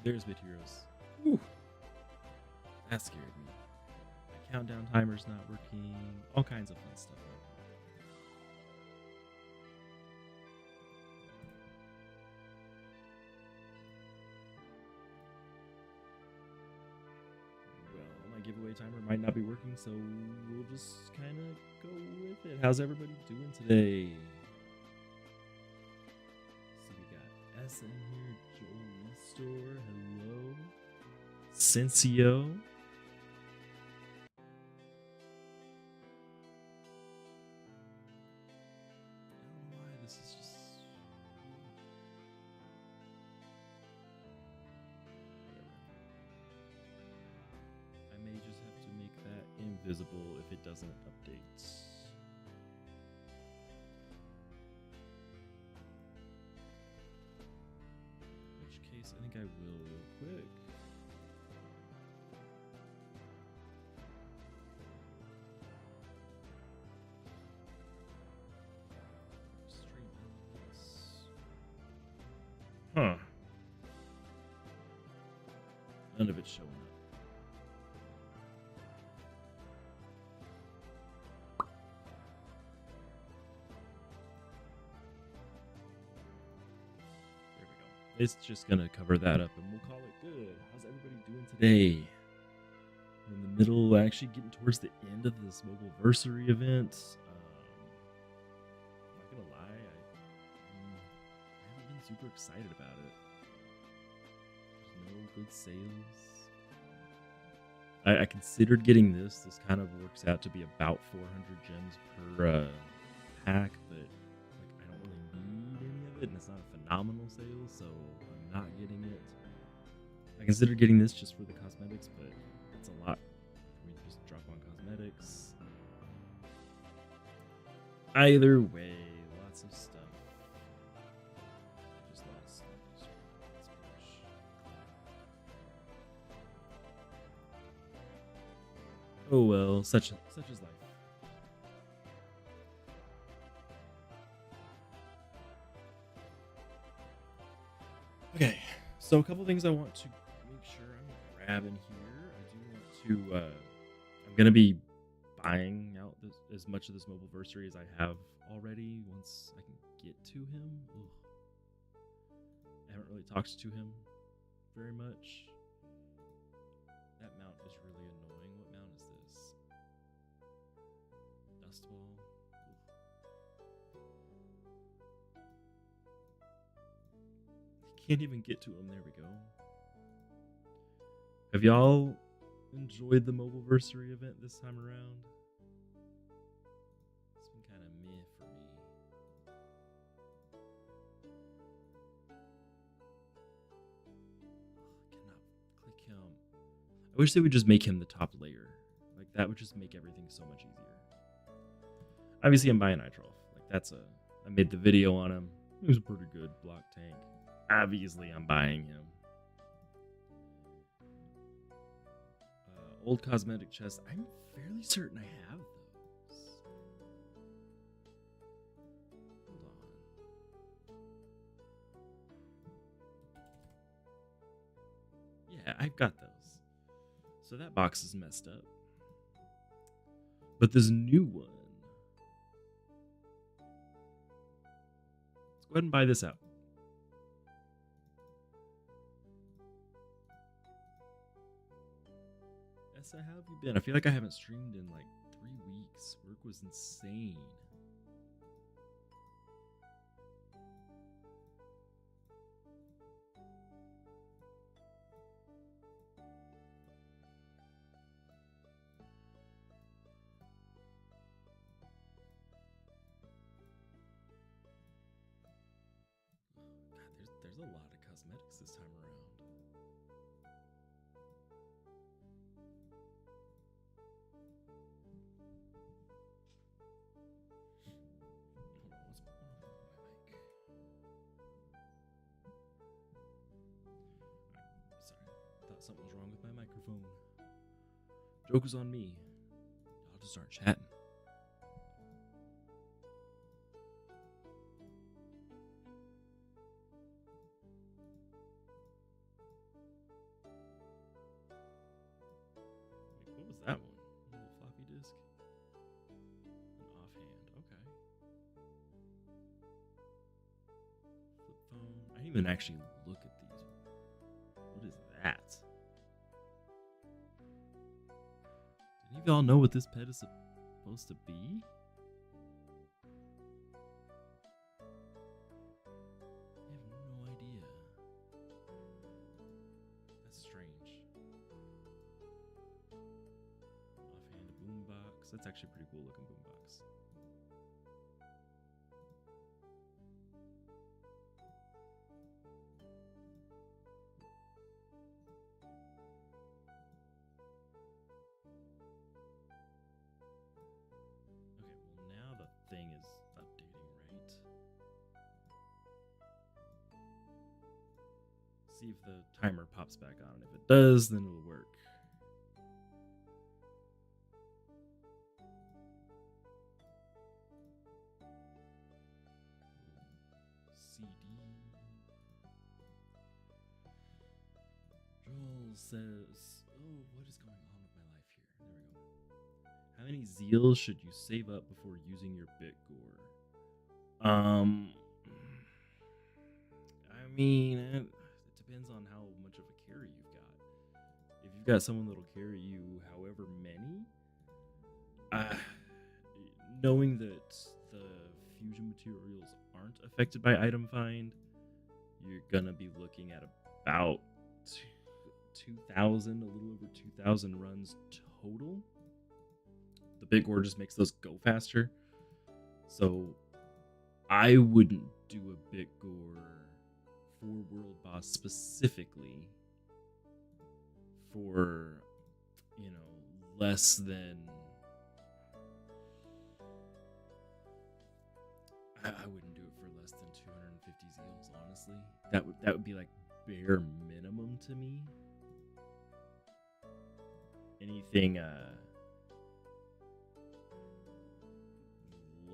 There's materials. Whew, that scared me. My countdown timer's not working. All kinds of fun stuff. Well, my giveaway timer might not be working, so we'll just kind of go with it. How's everybody doing today? See, we got S in here, Joel Store, hello. Cincio. I don't know why this is just. Whatever. I may just have to make that invisible if it doesn't update. In which case, I think I will real quick. Huh. None of it's showing up. There we go. It's just going to cover that up and we'll call it good. How's everybody doing today? We're in the middle, actually getting towards the end of this Mobileversary event. I'm not going to lie, I haven't been super excited about it. There's no good sales. I considered getting this. This kind of works out to be about 400 gems per pack, but like I don't really need any of it, and it's not a phenomenal sale, so I'm not getting it. I considered getting this just for the cosmetics, but it's a lot for me to just drop on cosmetics. Either way, lots of stuff. I just lost. Oh well, such is life. Okay, so a couple things I want to make sure I'm grabbing here. I do want to. I'm gonna be buying out as much of this Mobileversary as I have already. Once I can get to him. Ugh. I haven't really talked to him very much. That mount is really annoying. What mount is this? Dustball. Can't even get to him. There we go. Have y'all enjoyed the Mobileversary event this time around? It's been kind of meh for me. I cannot click him. I wish they would just make him the top layer. Like that would just make everything so much easier. Obviously, I'm buying Nitroff. Like that's a. I made the video on him. He was a pretty good block tank. Obviously, I'm buying him. Old cosmetic chest. I'm fairly certain I have those. Hold on. Yeah, I've got those. So that box is messed up. But this new one. Let's go ahead and buy this out. Yes, how have you been? I feel like I haven't streamed in like 3 weeks. Work was insane. God, there's a lot of cosmetics this time around. Hold on, what's going on with my mic? Sorry, thought something was wrong with my microphone. Joke was on me. I'll just start chatting. don't even actually look at these. What is that? Do any of y'all know what this pet is supposed to be? I have no idea. That's strange. Offhand boombox. That's actually a pretty cool looking boombox. Okay, well now the thing is updating, right? See if the timer pops back on. If it does, then it'll work. CD. Joel says, "Oh, what is going on with my life here?" There we go. How many zeals should you save up before using your bit gore? I mean, it depends on how much of a carry you've got. If you've got someone that'll carry you however many, uh, knowing that the fusion materials aren't affected by item find, you're gonna be looking at about 2,000, a little over 2,000 runs total. The big gore just makes those go faster. So I wouldn't do a bit gore for world boss specifically for, less than. I wouldn't do it for less than 250 zeals, honestly. That would be like bare minimum to me. Anything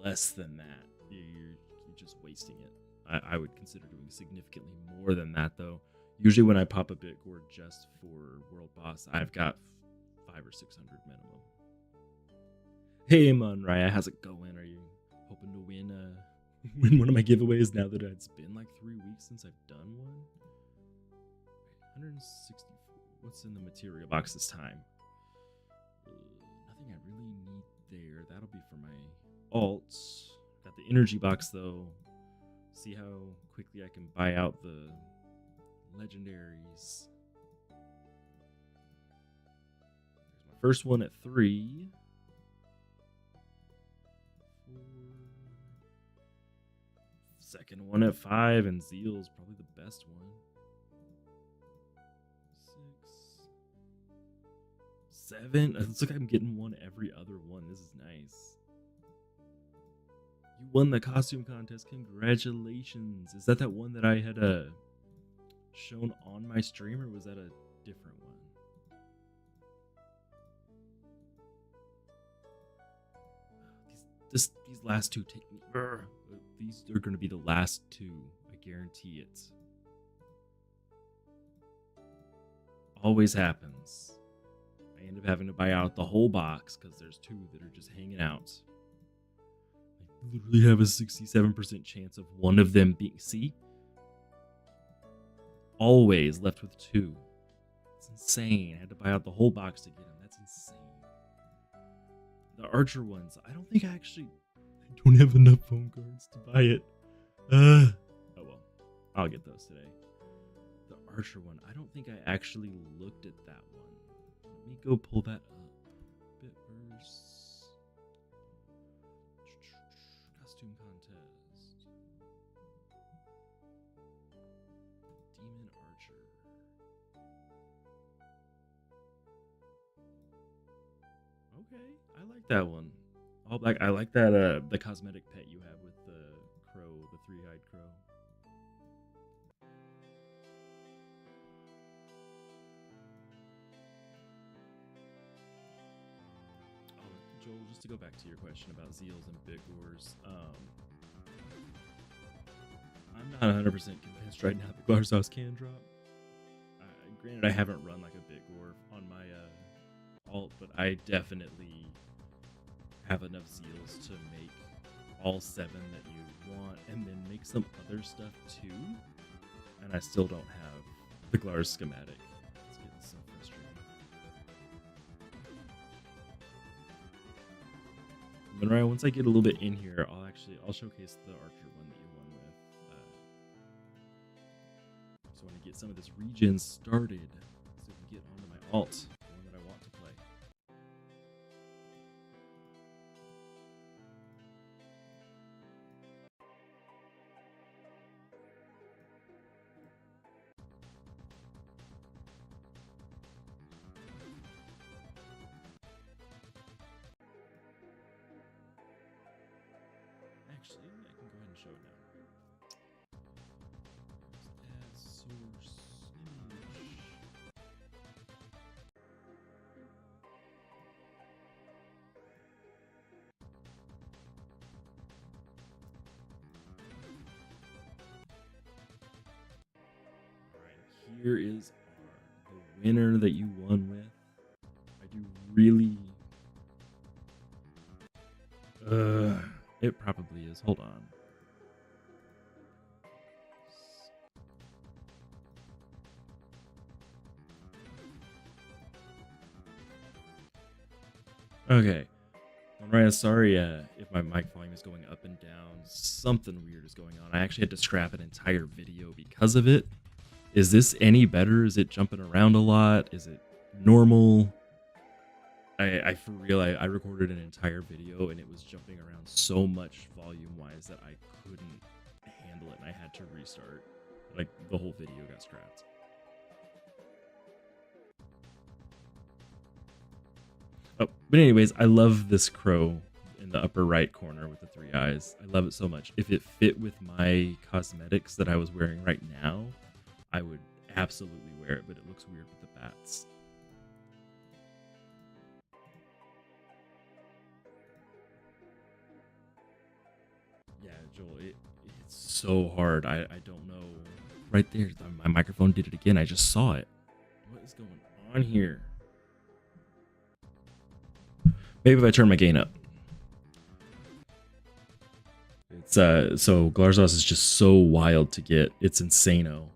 less than that, you're just wasting it. I would consider doing significantly more than that, though. Usually when I pop a bit gore just for world boss, I've got 500 or 600 minimum. Hey, Monraya, how's it going? Are you hoping to win win one of my giveaways now that it's been like 3 weeks since I've done one? 164. What's in the material box this time? Nothing I really need there. That'll be for my alts. Got the energy box though. See how quickly I can buy out the legendaries. There's my first one at 3. 4. Second one at 5, and Zeal's probably the best one. 6. 7. It looks like I'm getting one every other one. This is nice. You won the costume contest. Congratulations. Is that one that I had shown on my stream, or was that a different one? These last two take me. These are going to be the last two. I guarantee it. Always happens. I end up having to buy out the whole box because there's two that are just hanging out. I literally have a 67% chance of one of them being. See? Always left with 2. It's insane. I had to buy out the whole box to get them. That's insane. The Archer ones, I don't think I don't have enough phone cards to buy it. Oh well, I'll get those today. The Archer one, I don't think I actually looked at that one. Let me go pull that up. Bitverse. Costume contest. Demon Archer. Okay, I like that one. All black. I like that the cosmetic pet you have with the crow, the 3-eyed crow. Oh, Joel, just to go back to your question about Zeals and Big Wars, I'm not 100% convinced right now that Glarsos can drop. Granted, I haven't run like a Big War on my alt, but I definitely have enough Zeals to make all 7 that you want, and then make some other stuff too. and I still don't have the Glars schematic. It's getting so frustrating. Monroe, once I get a little bit in here, I'll showcase the Archer one that you won with. Just want to get some of this regen started so we can get onto my alt, the one that I want to play. Actually, I can go ahead and show it now. Add source image. Alright, here is the winner that you won with. I do really... it probably is. Hold on. Okay. Alright, sorry if my mic volume is going up and down. Something weird is going on. I actually had to scrap an entire video because of it. Is this any better? Is it jumping around a lot? Is it normal? I for real, I recorded an entire video and it was jumping around so much volume-wise that I couldn't handle it and I had to restart. Like, the whole video got scrapped. Oh, but anyways, I love this crow in the upper right corner with the 3 eyes. I love it so much. If it fit with my cosmetics that I was wearing right now, I would absolutely wear it, but it looks weird with the bats. Yeah, Joel, it's so hard. I don't know. Right there, my microphone did it again. I just saw it. What is going on here? Maybe if I turn my gain up. It's so Glarzos is just so wild to get. It's insano.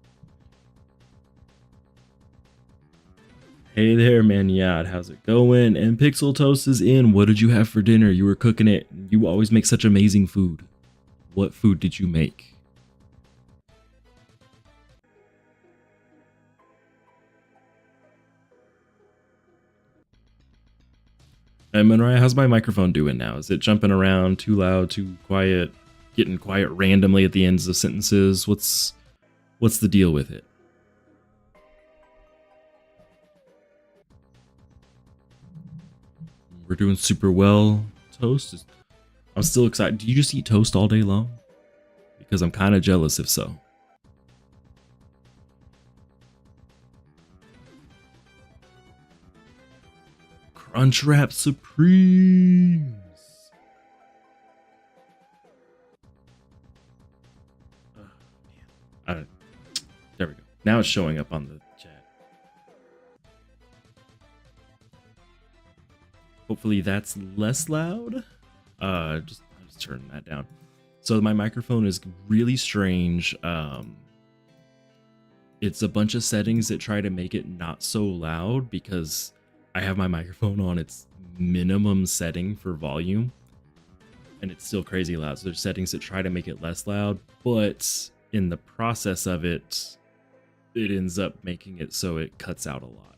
Hey there, Maniad. How's it going? And Pixel Toast is in. What did you have for dinner? You were cooking it. You always make such amazing food. What food did you make? And Monraya, how's my microphone doing now? Is it jumping around, too loud, too quiet, getting quiet randomly at the ends of sentences? What's the deal with it? We're doing super well. Toast? I'm still excited. Do you just eat toast all day long? Because I'm kind of jealous if so. Crunchwrap Supremes. There we go. Now it's showing up on the chat. Hopefully that's less loud. I'll just turn that down. So my microphone is really strange. It's a bunch of settings that try to make it not so loud because I have my microphone on its minimum setting for volume and it's still crazy loud. So there's settings that try to make it less loud, but in the process of it, it ends up making it so it cuts out a lot.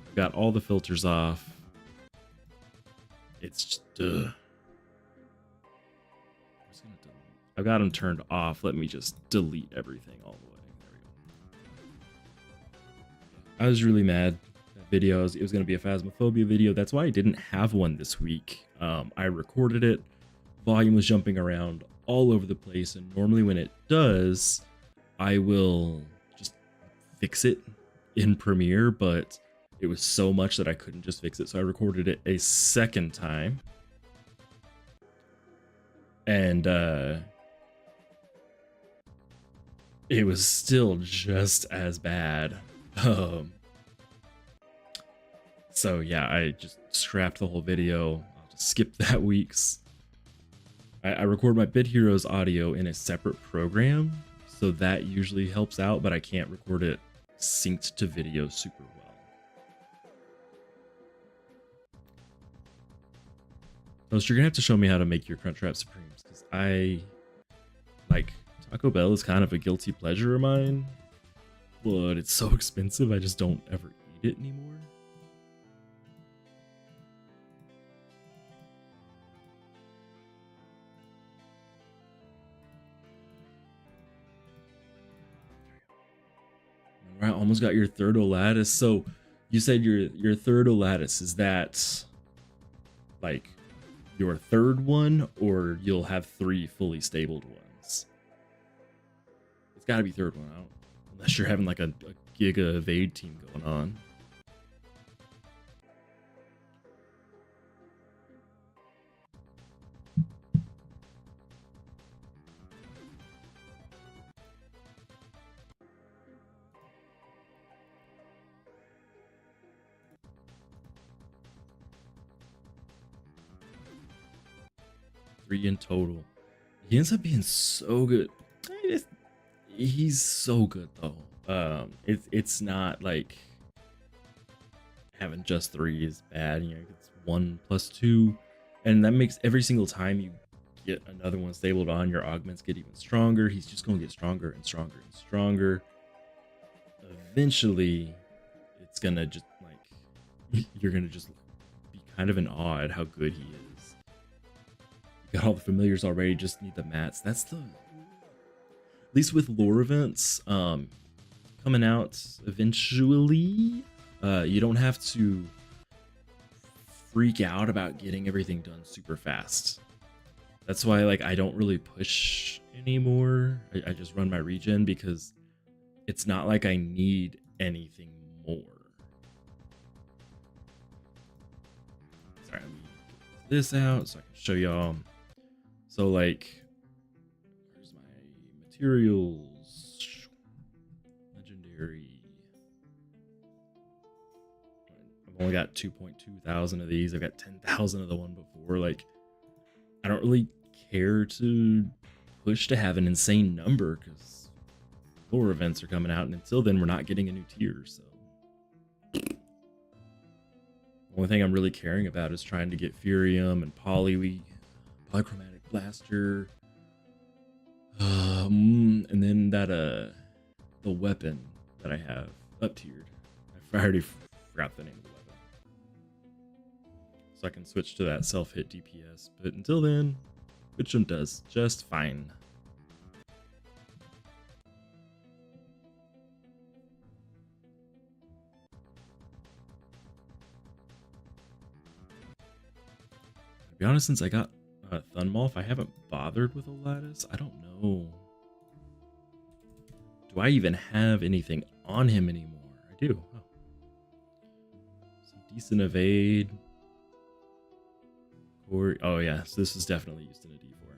I've got all the filters off. It's just, I've got them turned off. Let me just delete everything all the way. There we go. I was really mad. That video, it was going to be a Phasmophobia video. That's why I didn't have one this week. I recorded it. Volume was jumping around all over the place. And normally when it does, I will just fix it in Premiere. But it was so much that I couldn't just fix it. So I recorded it a second time. And it was still just as bad. So yeah, I just scrapped the whole video. I'll just skip that week's. I record my Bit Heroes audio in a separate program, so that usually helps out, but I can't record it synced to video super well. So you're gonna have to show me how to make your Crunchwrap Supremes, because I like Taco Bell is kind of a guilty pleasure of mine, but it's so expensive I just don't ever eat it anymore. All right, almost got your third Olattis. So you said your third Olattis, is that like your third one, or you'll have 3 fully stabled ones? It's got to be third one out, unless you're having like a Giga Evade team going on. Three in total. He ends up being so good. He's so good though. It's not like having just 3 is bad. You know, it's 1 plus 2, and that makes every single time you get another one stabled on, your augments get even stronger. He's just gonna get stronger and stronger and stronger. Eventually, it's gonna just like you're gonna just be kind of in awe at how good he is. You got all the familiars already, just need the mats. That's the, at least with lore events coming out eventually, you don't have to freak out about getting everything done super fast. That's why like I don't really push anymore. I just run my regen, because it's not like I need anything more. Sorry, let me get this out so I can show y'all. So like, where's my materials? Legendary. I've only got 2.2 thousand of these. I've got 10,000 of the one before. Like, I don't really care to push to have an insane number, because lore events are coming out, and until then we're not getting a new tier. So the only thing I'm really caring about is trying to get Furium and Polychromatic Blaster, and then that the weapon that I have up tiered. I already forgot the name of the weapon, so I can switch to that self-hit DPS. But until then, Witchum does just fine. To be honest, since I got Thunmolf, I haven't bothered with Olattis. I don't know. Do I even have anything on him anymore? I do. Oh. Some decent evade. Or, oh yeah, so this is definitely used in a D4.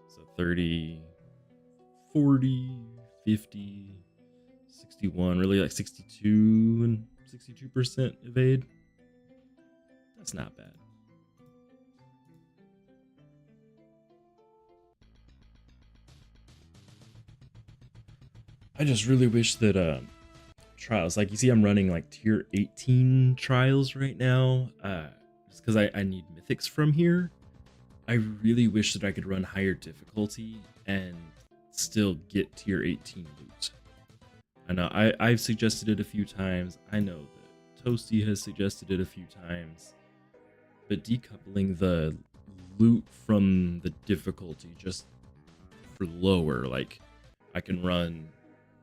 So 30, 40, 50, 61, really like 62 and 62% evade. That's not bad. I just really wish that trials, like you see I'm running like tier 18 trials right now, just because I need mythics from here. I really wish that I could run higher difficulty and still get tier 18 loot. I know I've suggested it a few times. I know that Toasty has suggested it a few times, but decoupling the loot from the difficulty just for lower, like I can run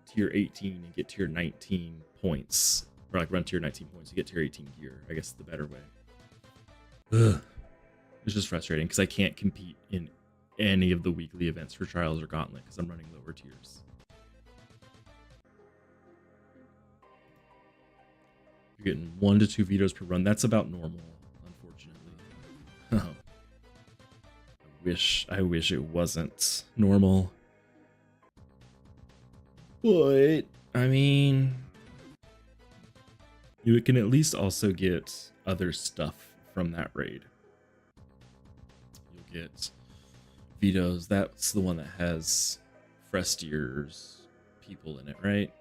tier 18 and get tier 19 points, or like run tier 19 points and get tier 18 gear, I guess is the better way. Ugh. It's just frustrating because I can't compete in any of the weekly events for Trials or Gauntlet because I'm running lower tiers. You're getting 1 to 2 vetoes per run. That's about normal, unfortunately. I wish it wasn't normal. But, I mean, you can at least also get other stuff from that raid. You'll get Vito's, that's the one that has Frestier's people in it, right?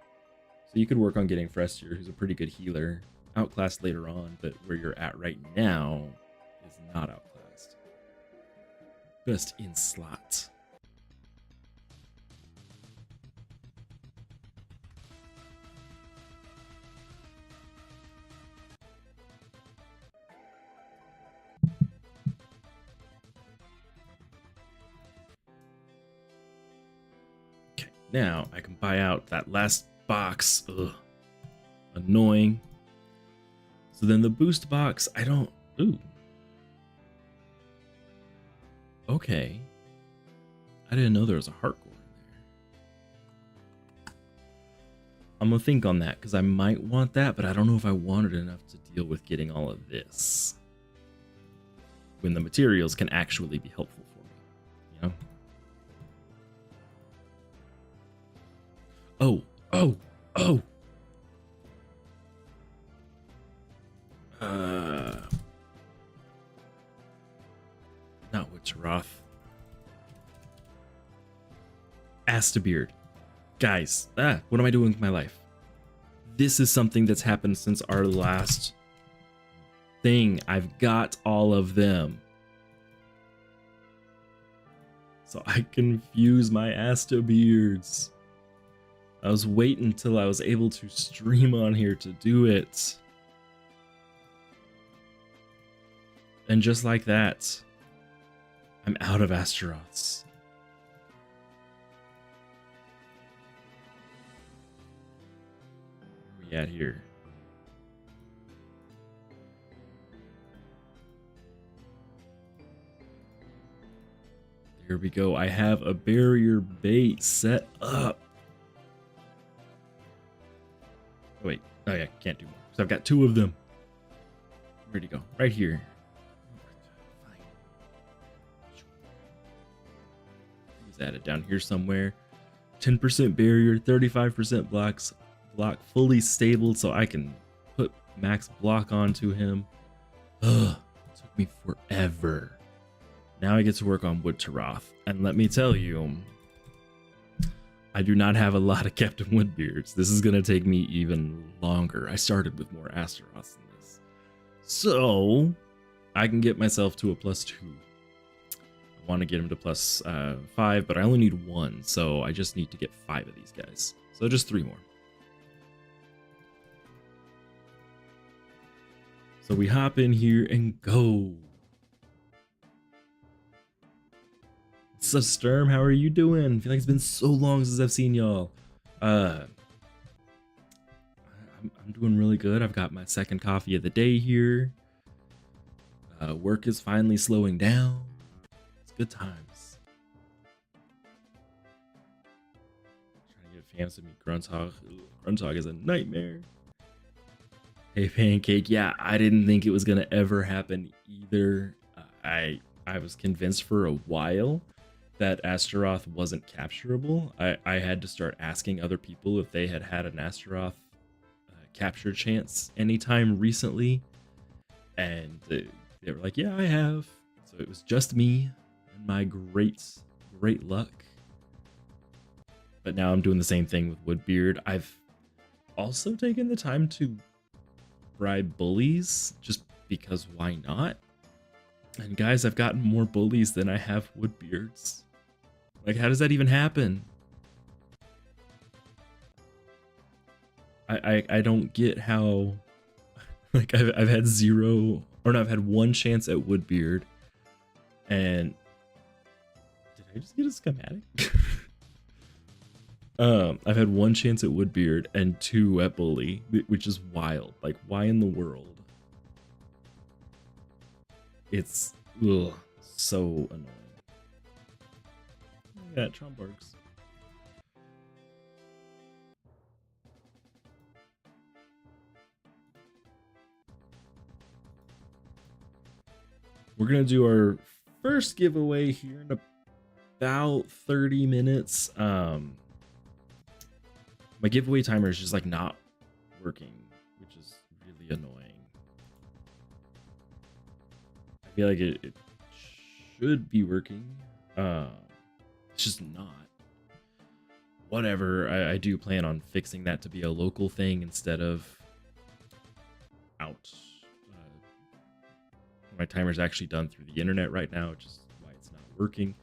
So you could work on getting Frestier, who's a pretty good healer, outclassed later on, but where you're at right now is not outclassed. Just in slot. Okay, now I can buy out that last box. Ugh. Annoying. So then the boost box, I don't... Ooh. Okay. I didn't know there was a hardcore in there. I'm gonna think on that, because I might want that, but I don't know if I want it enough to deal with getting all of this. When the materials can actually be helpful for me, you know? Oh! Not Witcheroth. Astabeard. Guys, what am I doing with my life? This is something that's happened since our last thing. I've got all of them. So I confuse my Astabeards. I was waiting until I was able to stream on here to do it. And just like that, I'm out of Astaroths. Where are we at here? There we go. I have a barrier bait set up. Oh, wait. Oh, yeah. Can't do more. So I've got 2 of them. Where'd he go? Right here. He's added down here somewhere. 10% barrier, 35% block, fully stable, so I can put max block onto him. Ugh. Took me forever. Now I get to work on Woodtaroth. And let me tell you, I do not have a lot of Captain Woodbeards. This is going to take me even longer. I started with more Astaroths than this. So, I can get myself to a +2. I want to get him to +5, but I only need 1. So, I just need to get 5 of these guys. So, just 3 more. So, we hop in here and go. What's up, Sturm? How are you doing? I feel like it's been so long since I've seen y'all. I'm doing really good. I've got my second coffee of the day here. Work is finally slowing down. It's good times. Trying to get fans to meet Grunthog. Grunthog is a nightmare. Hey, Pancake. Yeah, I didn't think it was gonna ever happen either. I was convinced for a while that Astaroth wasn't capturable. I had to start asking other people if they had had an Astaroth capture chance anytime recently, and they were like, yeah, I have. So it was just me and my great luck. But now I'm doing the same thing with Woodbeard. I've also taken the time to bribe bullies, just because why not? And guys, I've gotten more bullies than I have Woodbeards. Like, how does that even happen? I don't get how. Like, I've had 0, or no, I've had 1 chance at Woodbeard, and did I just get a schematic? I've had 1 chance at Woodbeard and 2 at Bully, which is wild. Like, why in the world? It's so annoying. Yeah, Trombarks. We're gonna do our first giveaway here in about 30 minutes. My giveaway timer is just like not working, which is really annoying. I feel like it should be working. Uh, it's just not. Whatever. I do plan on fixing that to be a local thing instead of out. My timer's actually done through the internet right now, which is why it's not working.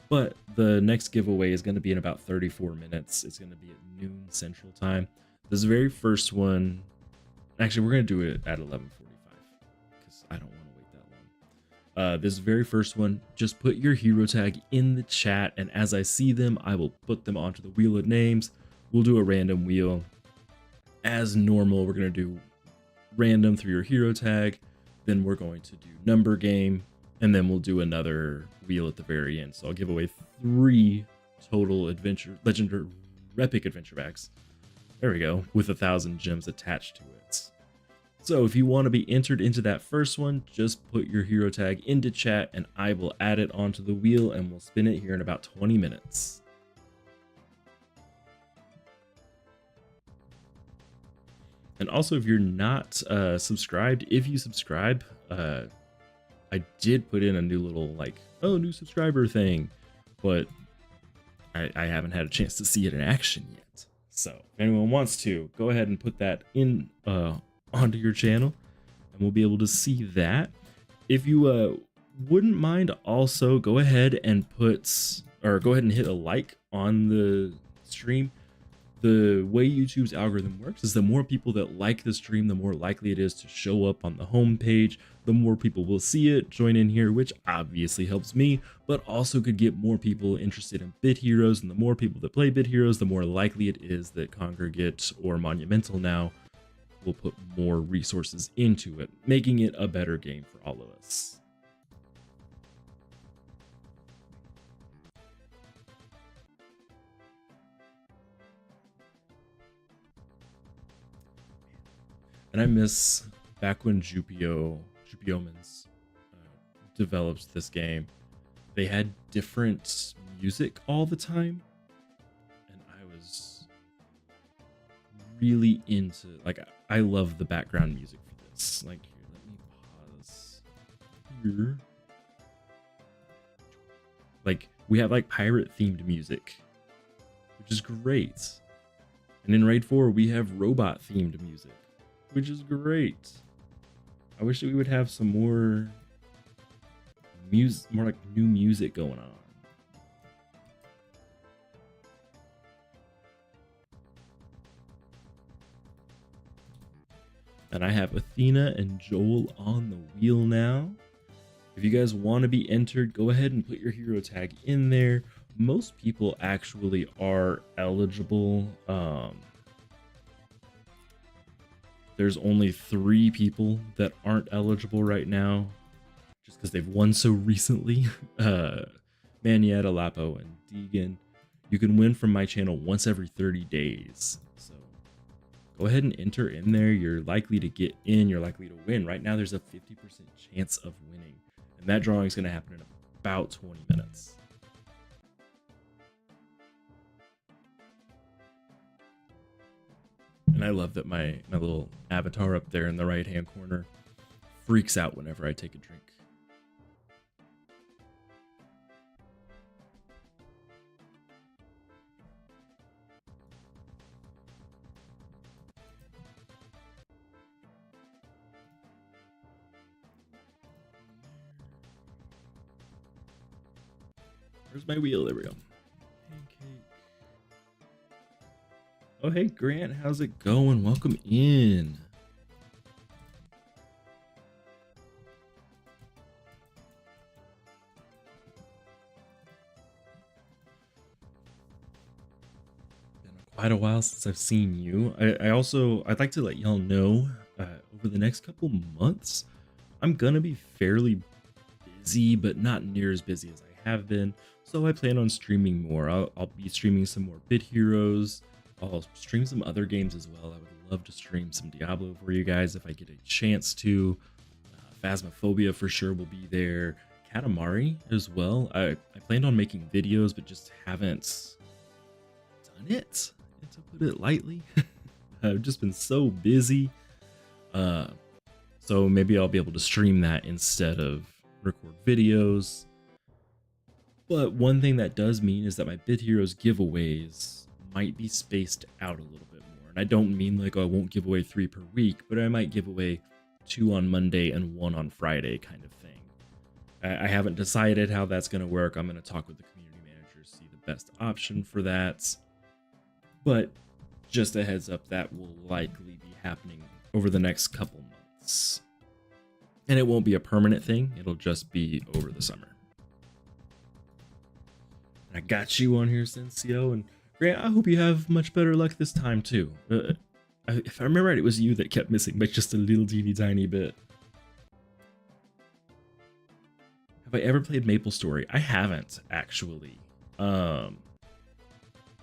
But the next giveaway is going to be in about 34 minutes. It's going to be at noon Central Time. This very first one, actually, we're going to do it at 11:45 because I don't want to wait that long. This very first one, just put your hero tag in the chat, and as I see them, I will put them onto the wheel of names. We'll do a random wheel. As normal, we're going to do random through your hero tag. Then we're going to do number game, and then we'll do another wheel at the very end. So I'll give away 3 total adventure, legendary, epic adventure packs. There we go, with 1,000 gems attached to it. So if you want to be entered into that first one, just put your hero tag into chat, and I will add it onto the wheel, and we'll spin it here in about 20 minutes. And also, if you're not subscribed, if you subscribe, I did put in a new little new subscriber thing, but I haven't had a chance to see it in action yet. So if anyone wants to, go ahead and put that in onto your channel, and we'll be able to see that. If you wouldn't mind, also go ahead and hit a like on the stream. The way YouTube's algorithm works is the more people that like the stream, the more likely it is to show up on the home page. The more people will see it, join in here, which obviously helps me, but also could get more people interested in Bit Heroes. And the more people that play Bit Heroes, the more likely it is that Congregate or Monumental now will put more resources into it, making it a better game for all of us. And I miss back when Jupioman's developed this game. They had different music all the time, and I was really into, I love the background music for this. Here, let me pause here. We have pirate themed music, which is great. And in Raid 4, we have robot themed music, which is great. I wish that we would have some more new music going on. And I have Athena and Joel on the wheel now. If you guys want to be entered, go ahead and put your hero tag in there. Most people actually are eligible. There's only 3 people that aren't eligible right now, just because they've won so recently. Manietta, Lapo, and Deegan. You can win from my channel once every 30 days. So go ahead and enter in there. You're likely to get in. You're likely to win. Right now, there's a 50% chance of winning. And that drawing is going to happen in about 20 minutes. And I love that my little avatar up there in the right-hand corner freaks out whenever I take a drink. Where's my wheel? There we go. Pancake. Oh, hey, Grant. How's it going? Welcome in. Been quite a while since I've seen you. I'd like to let y'all know over the next couple months, I'm going to be fairly busy, but not near as busy as I have been. So I plan on streaming more. I'll be streaming some more Bit Heroes. I'll stream some other games as well. I would love to stream some Diablo for you guys if I get a chance to. Phasmophobia for sure will be there. Katamari as well. I planned on making videos, but just haven't done it, to put it lightly. I've just been so busy. So maybe I'll be able to stream that instead of record videos. But one thing that does mean is that my Bid Heroes giveaways might be spaced out a little bit more. And I don't mean like, oh, I won't give away 3 per week, but I might give away 2 on Monday and 1 on Friday kind of thing. I haven't decided how that's going to work. I'm going to talk with the community managers, see the best option for that. But just a heads up, that will likely be happening over the next couple months. And it won't be a permanent thing. It'll just be over the summer. I got you on here, Sensio, and Grant, I hope you have much better luck this time too. If I remember right, it was you that kept missing by just a little teeny tiny bit. Have I ever played MapleStory? I haven't, actually.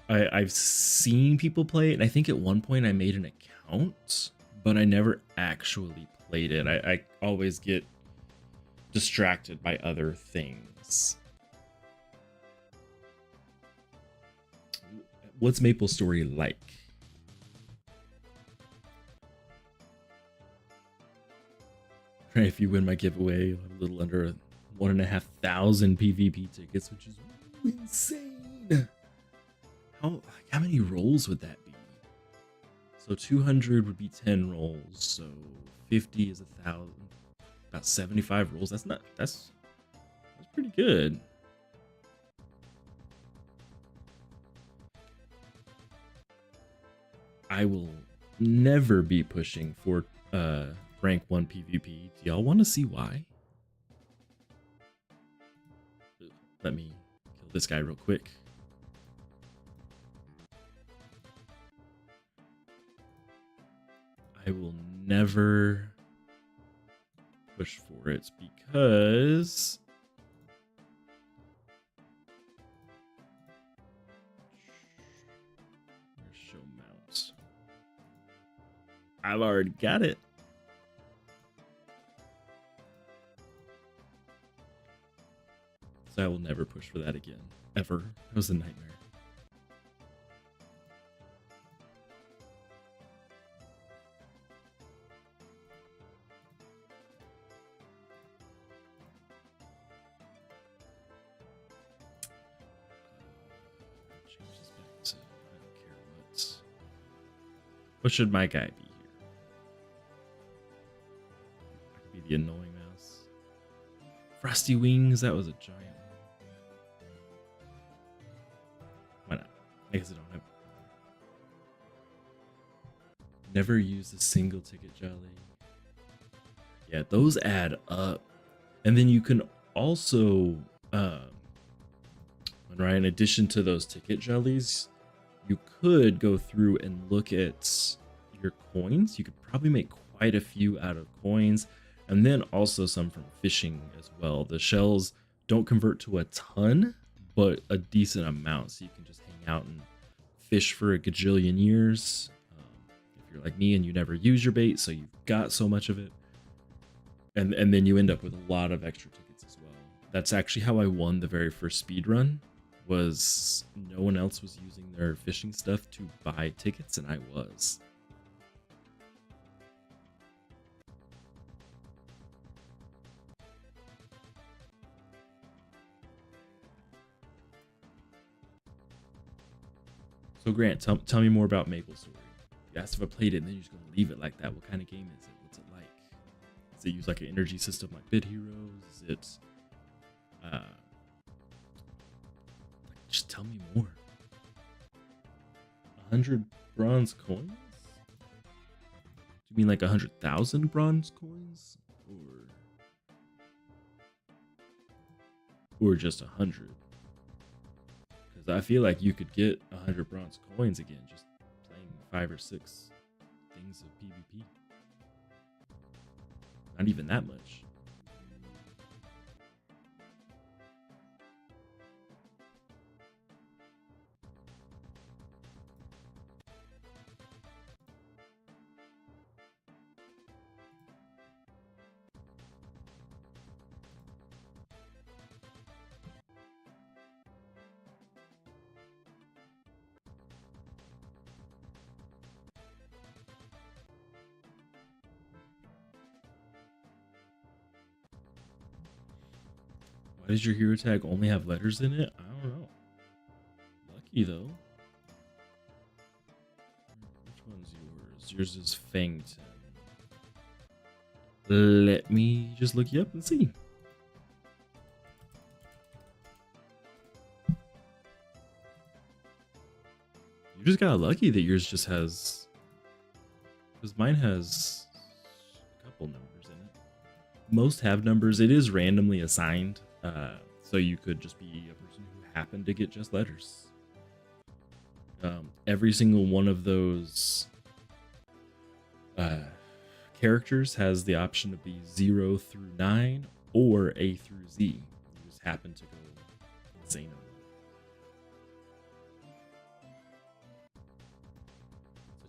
I've seen people play it, and I think at one point I made an account, but I never actually played it. I always get distracted by other things. What's MapleStory like? If you win my giveaway, I'll have a little under 1,500 PvP tickets, which is insane. How many rolls would that be? So 200 would be 10 rolls. So 50 is 1,000. About 75 rolls. That's pretty good. I will never be pushing for rank 1 PvP. Do y'all want to see why? Let me kill this guy real quick. I will never push for it because show mounts. I've already got it. So I will never push for that again. Ever. It was a nightmare. Change this back to I don't care what. What should my guy be here? I could be the annoying mouse. Frosty Wings, that was a giant one. Why not? I guess I don't have. Never used a single ticket jelly. Yeah, those add up. And then you can also, right, in addition to those ticket jellies, you could go through and look at your coins. You could probably make quite a few out of coins, and then also some from fishing as well. The shells don't convert to a ton, but a decent amount, so you can just hang out and fish for a gajillion years. If you're like me and you never use your bait, so you've got so much of it, and then you end up with a lot of extra tickets as well. That's actually how I won the very first speed run. Was no one else was using their fishing stuff to buy tickets, and I was. So Grant, tell me more about MapleStory. You asked if I played it, and then you're just gonna leave it like that. What kind of game is it? What's it like? Does it use like an energy system like Bid Heroes? Is it just tell me more. 100 bronze coins? Do you mean like 100,000 bronze coins? Or just 100? Because I feel like you could get 100 bronze coins again just playing 5 or 6 things of PvP. Not even that much. Why does your hero tag only have letters in it? I don't know. Lucky though. Which one's yours? Yours is Fangton. Let me just look you up and see. You just got lucky that yours just has, because mine has a couple numbers in it. Most have numbers. It is randomly assigned, so you could just be a person who happened to get just letters. Every single one of those characters has the option to be 0 through 9 or A through Z. You just happen to go insane on them.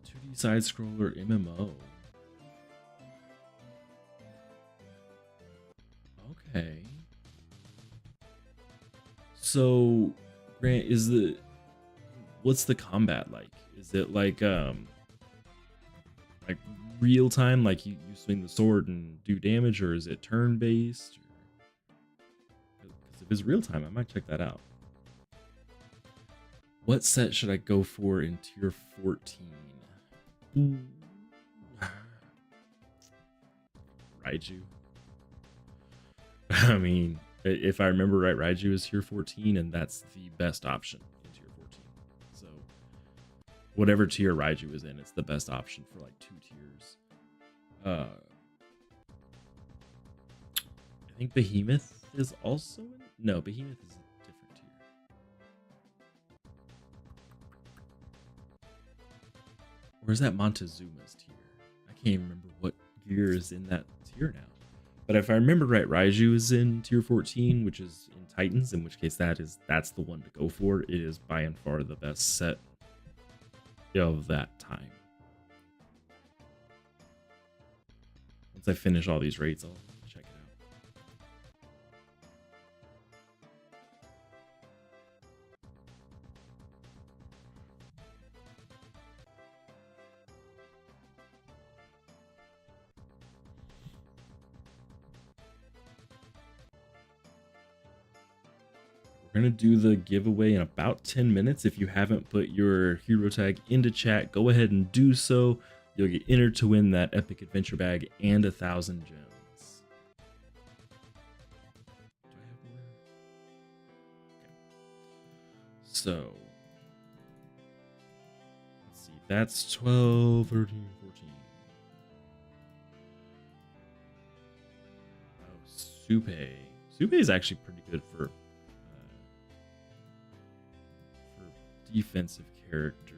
It's a 2D side scroller MMO. Okay. So, Grant, what's the combat like? Is it like real time, like you swing the sword and do damage, or is it turn based? Because if it's real time, I might check that out. What set should I go for in tier 14? Ooh. Raiju. I mean, if I remember right, Raiju is tier 14, and that's the best option in tier 14. So whatever tier Raiju is in, it's the best option for like 2 tiers. I think Behemoth is also in. No, Behemoth is a different tier. Or is that Montezuma's tier? I can't even remember what gear is in that tier now. But if I remember right, Raiju is in tier 14, which is in Titans, in which case that's the one to go for. It is by and far the best set of that time. Once I finish all these raids, I'll check it out. We're going to do the giveaway in about 10 minutes. If you haven't put your hero tag into chat, go ahead and do so. You'll get entered to win that epic adventure bag and 1,000 gems. Do I have more? Okay. So, let's see. That's 12, 13, 14. Oh, Supe. Supe is actually pretty good for defensive characters.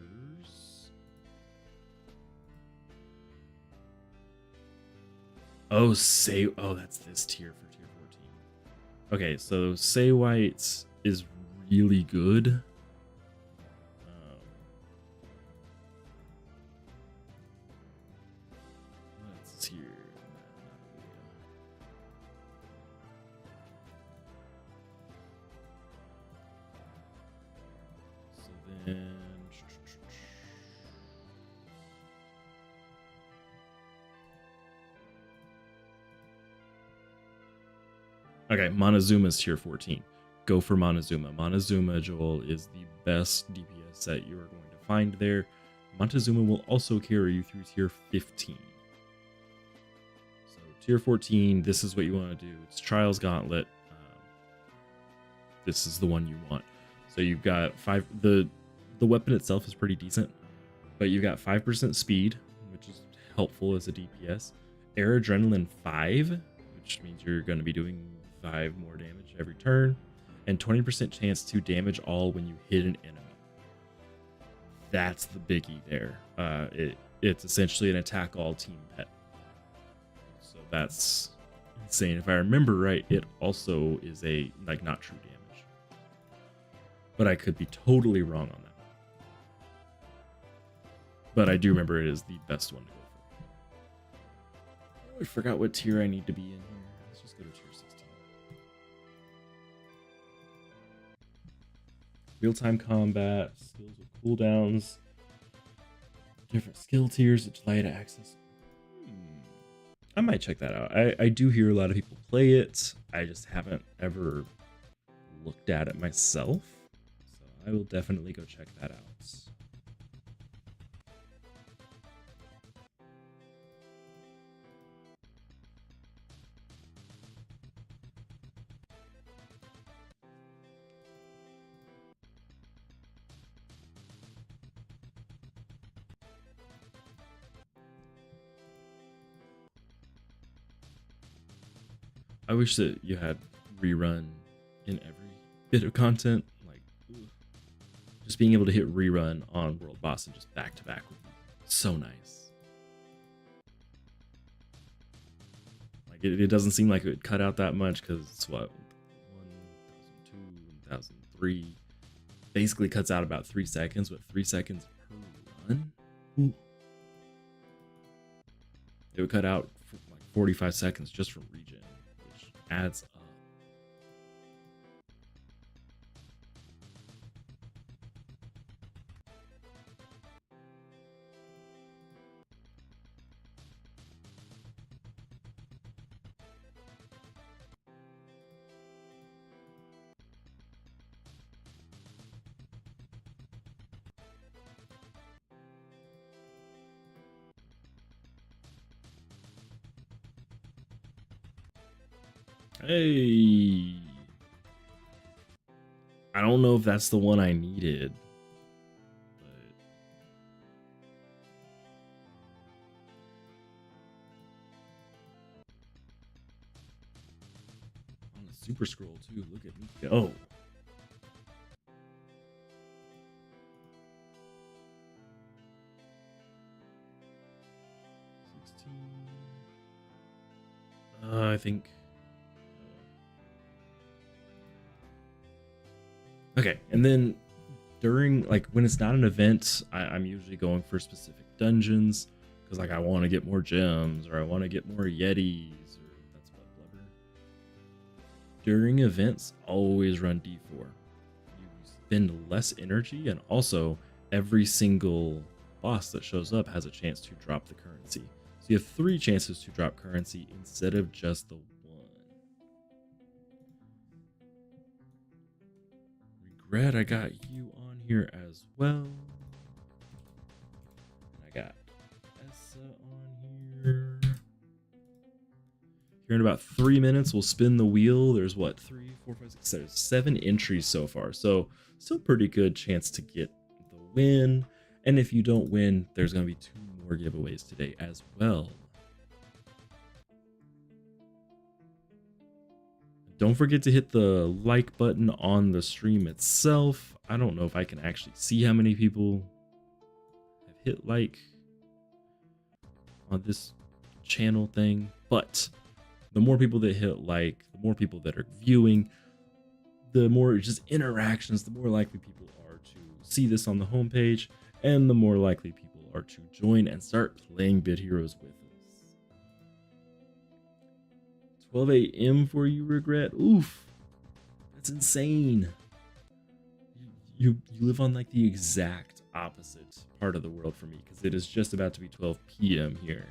Oh, that's this tier for tier 14. Okay, so Say White is really good. Let's hear. So then. Okay, Montezuma's tier 14. Go for Montezuma. Montezuma, Joel, is the best DPS set you are going to find there. Montezuma will also carry you through tier 15. So tier 14, this is what you want to do. It's Trials Gauntlet. This is the one you want. So you've got the weapon itself is pretty decent, but you've got 5% speed, which is helpful as a DPS. Air Adrenaline 5, which means you're going to be doing 5 more damage every turn, and 20% chance to damage all when you hit an enemy. That's the biggie there. It's essentially an attack all team pet. So that's insane. If I remember right, it also is a not true damage. But I could be totally wrong on that. But I do remember it is the best one to go for. Oh, I forgot what tier I need to be in here. Let's just go to tier 16. Real-time combat, skills with cooldowns, different skill tiers that allow you to access. I might check that out. I do hear a lot of people play it. I just haven't ever looked at it myself, so I will definitely go check that out. I wish that you had rerun in every bit of content. Like, ugh. Just being able to hit rerun on world boss and just back to back would be so nice. Like, it doesn't seem like it would cut out that much because it's what, 1002, 1003 basically cuts out about 3 seconds, but 3 seconds per run. Ooh. It would cut out for like 45 seconds just from regen, which adds up. Hey, I don't know if that's the one I needed, but on the super scroll too. Look at me go. I think. Okay, and then during, like, when it's not an event, I'm usually going for specific dungeons because, like, I want to get more gems or I want to get more yetis, or that's blood blubber. During events, always run D4. You spend less energy, and also every single boss that shows up has a chance to drop the currency. So you have 3 chances to drop currency instead of just the 1. Regret, I got you on here as well. I got Essa on here. Here in about 3 minutes, we'll spin the wheel. There's what, 3, 4, 5, 6, 7, 7 entries so far. So still pretty good chance to get the win. And if you don't win, there's going to be 2 more giveaways today as well. Don't forget to hit the like button on the stream itself. I don't know if I can actually see how many people have hit like on this channel thing, but the more people that hit like, the more people that are viewing, the more just interactions, the more likely people are to see this on the homepage, and the more likely people are to join and start playing Bit Heroes with us. 12 a.m. for you, Regret? Oof, that's insane. You live on like the exact opposite part of the world for me, because it is just about to be 12 p.m. here.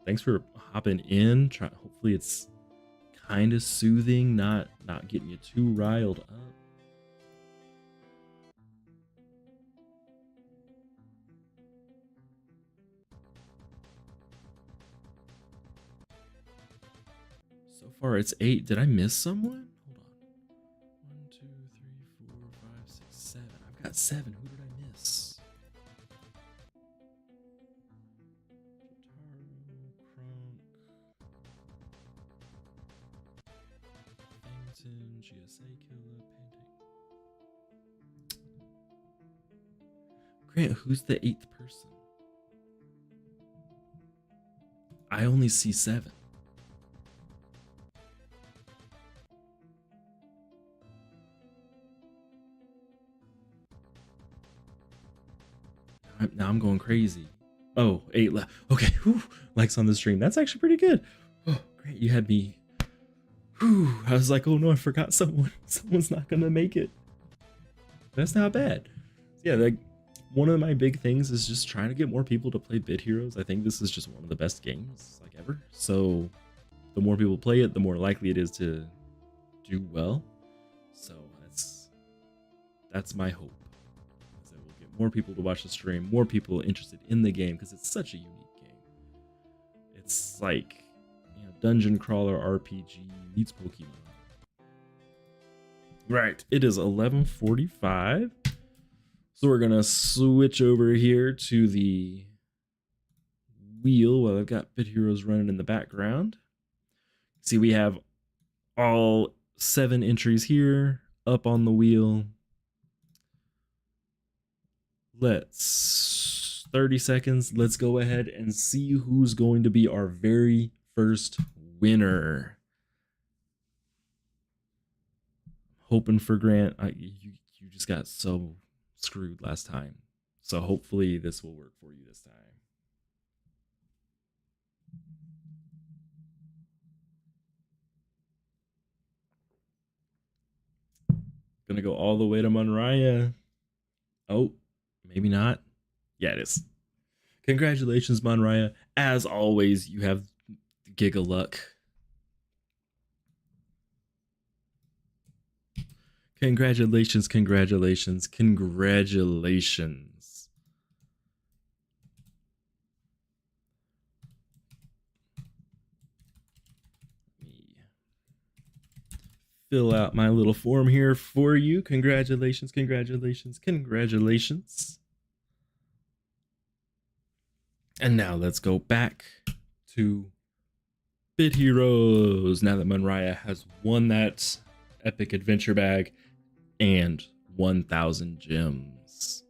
Thanks for hopping in. Hopefully it's kind of soothing, not getting you too riled up. So far it's 8. Did I miss someone? Hold on. 1, 2, 3, 4, 5, 6, 7. I've got 7. Who did I miss? GSA killer, Grant, who's the 8th person? I only see 7. Now I'm going crazy. Oh, 8 left. Okay, whew. Likes on the stream. That's actually pretty good. Oh, great. You had me. Whew. I was like, oh no, I forgot someone. Someone's not gonna make it. That's not bad. Yeah, like, one of my big things is just trying to get more people to play Bit Heroes. I think this is just one of the best games like ever. So the more people play it, the more likely it is to do well. So that's my hope. Is that we'll get more people to watch the stream, more people interested in the game, because it's such a unique game. It's like, you know, dungeon crawler RPG meets Pokemon. Right, it is 11:45. So we're gonna switch over here to the wheel while I've got Bit Heroes running in the background. See, we have all 7 entries here up on the wheel. Let's 30 seconds. Let's go ahead and see who's going to be our very first winner. Hoping for Grant. You just got so screwed last time. So hopefully this will work for you this time. Gonna go all the way to Monraya. Oh, maybe not. Yeah, it is. Congratulations, Monraya. As always, you have Giga Luck. Congratulations, congratulations, congratulations. Let me fill out my little form here for you. Congratulations, congratulations, congratulations. And now let's go back to Bit Heroes. Now that Monraya has won that epic adventure bag and 1,000 gems.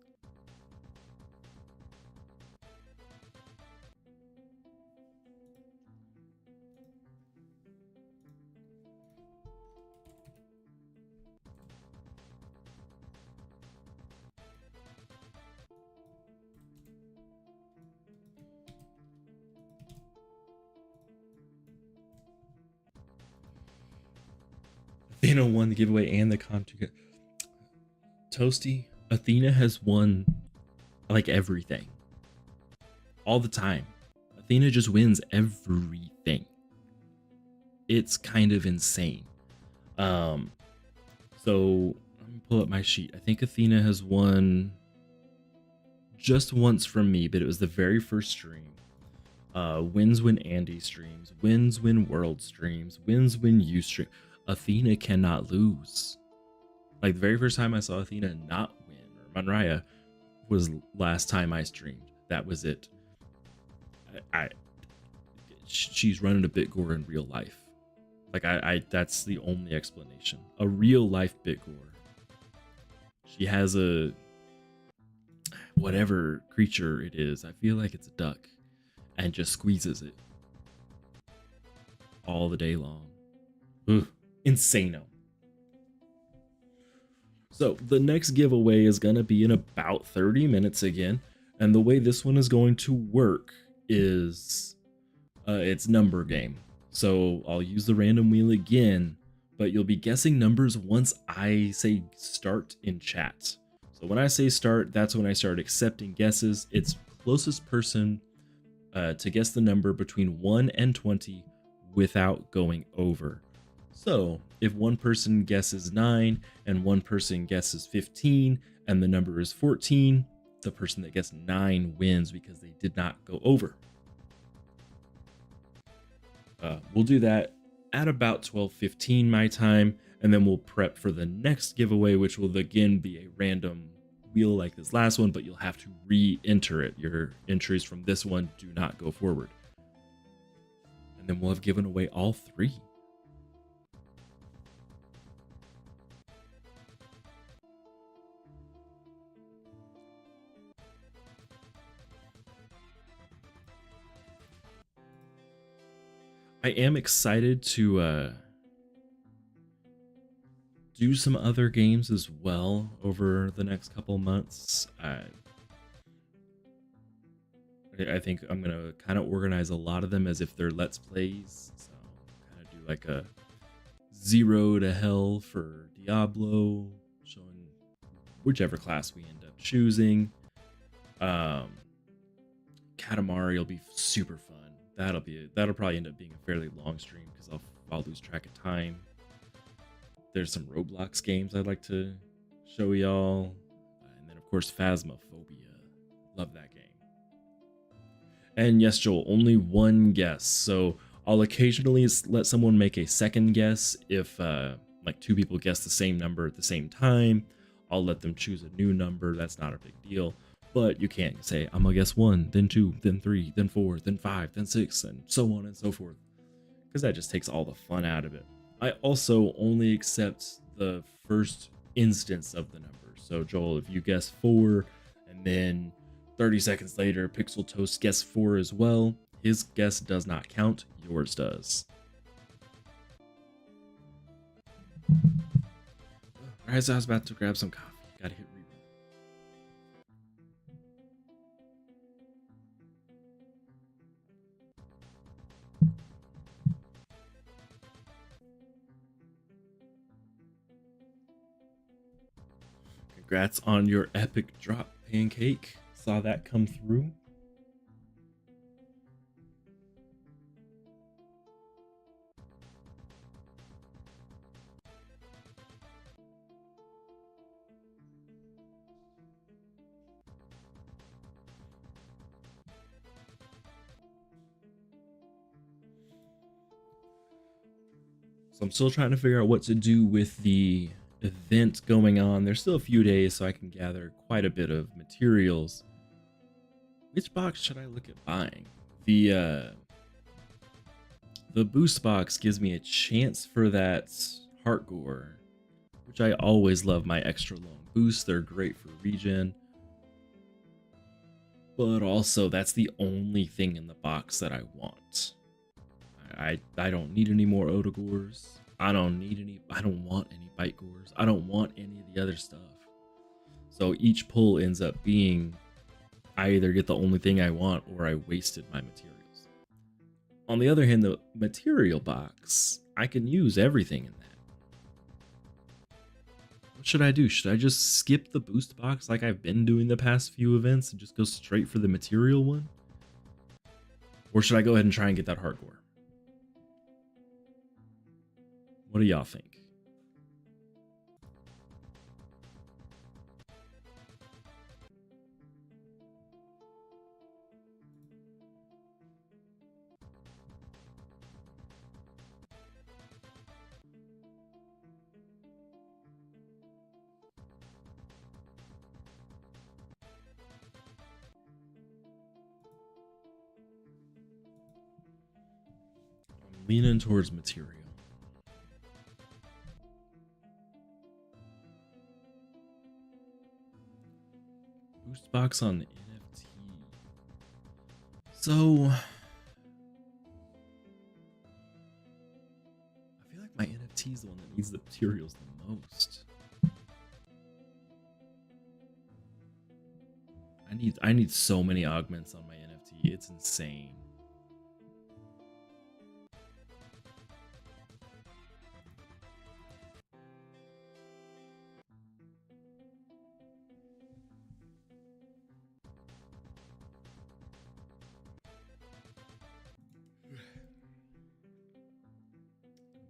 Athena won the giveaway and the content. Toasty, Athena has won like everything. All the time. Athena just wins everything. It's kind of insane. So let me pull up my sheet. I think Athena has won just once from me, but it was the very first stream. Wins when Andy streams, wins when World streams, wins when you stream. Athena cannot lose. Like the very first time I saw Athena not win, or Monraya, was last time I streamed. That was it. She's running a Bitgore in real life. Like that's the only explanation. A real life Bitgore. She has a whatever creature it is. I feel like it's a duck, and just squeezes it all the day long. Ugh, insano. So the next giveaway is gonna be in about 30 minutes again, and the way this one is going to work is it's number game. So I'll use the random wheel again, but you'll be guessing numbers once I say start in chat. So when I say start, that's when I start accepting guesses. It's closest person to guess the number between 1 and 20 without going over. So if one person guesses 9 and one person guesses 15 and the number is 14, the person that gets 9 wins because they did not go over. We'll do that at about 12:15 my time, and then we'll prep for the next giveaway, which will again be a random wheel like this last one, but you'll have to re-enter it. Your entries from this one do not go forward. And then we'll have given away all 3. I am excited to do some other games as well over the next couple months. I think I'm gonna kind of organize a lot of them as if they're Let's Plays. So kind of do like a 0 to Hell for Diablo, showing whichever class we end up choosing. Katamari will be super fun. That'll probably end up being a fairly long stream because I'll lose track of time. There's some Roblox games I'd like to show y'all. And then, of course, Phasmophobia. Love that game. And yes, Joel, only one guess. So I'll occasionally let someone make a second guess if like two people guess the same number at the same time. I'll let them choose a new number. That's not a big deal. But you can't say, I'm gonna guess 1, then 2, then 3, then 4, then 5, then 6, and so on and so forth. Because that just takes all the fun out of it. I also only accept the first instance of the number. So Joel, if you guess 4 and then 30 seconds later Pixel Toast guessed 4 as well, his guess does not count, yours does. Alright, so I was about to grab some coffee. Gotta hit rerun. Congrats on your epic drop, Pancake. Saw that come through. So I'm still trying to figure out what to do with the event going on. There's still a few days, so I can gather quite a bit of materials. Which box should I look at buying? The boost box gives me a chance for that heart gore, which I always love my extra long boosts. They're great for regen. But also, that's the only thing in the box that I want. I don't need any more Odagores. I don't want any Bite Gores. I don't want any of the other stuff. So each pull ends up being, I either get the only thing I want or I wasted my materials. On the other hand, the material box, I can use everything in that. What should I do? Should I just skip the boost box like I've been doing the past few events and just go straight for the material one? Or should I go ahead and try and get that heart gore? What do y'all think? I'm leaning towards material. Boost box on the NFT. So I feel like my NFT is the one that needs the materials the most. I need so many augments on my NFT. It's insane.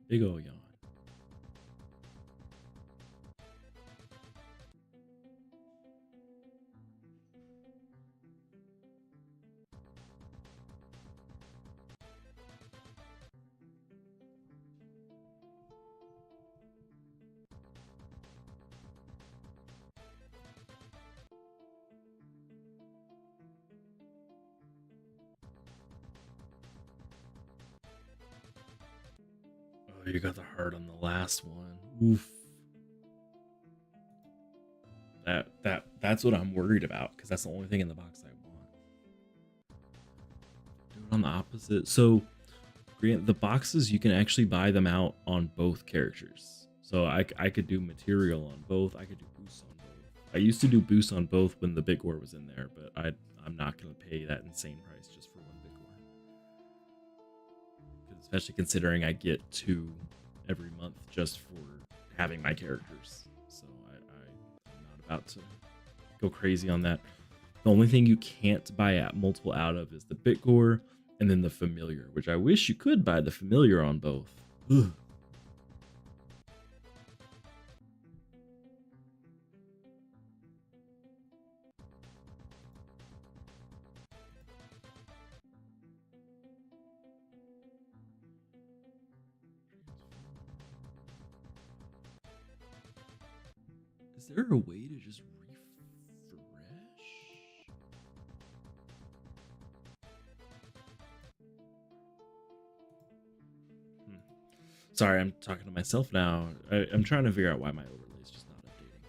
Big ol' yawn. Oh, you got the heart on the last one. Oof. That's what I'm worried about, because that's the only thing in the box I want. Do it on the opposite. So the boxes, you can actually buy them out on both characters. So I could do material on both. I could do boosts on both. I used to do boosts on both when the big gore was in there, but I'm not gonna pay that insane price just for one big gore. Especially considering I get 2 every month just for having my characters. So I'm not about to go crazy on that. The only thing you can't buy multiple out of is the Bitgore and then the familiar, which I wish you could buy the familiar on both. Ugh. Is there a way to just refresh? Sorry, I'm talking to myself now. I'm trying to figure out why my overlay is just not updating.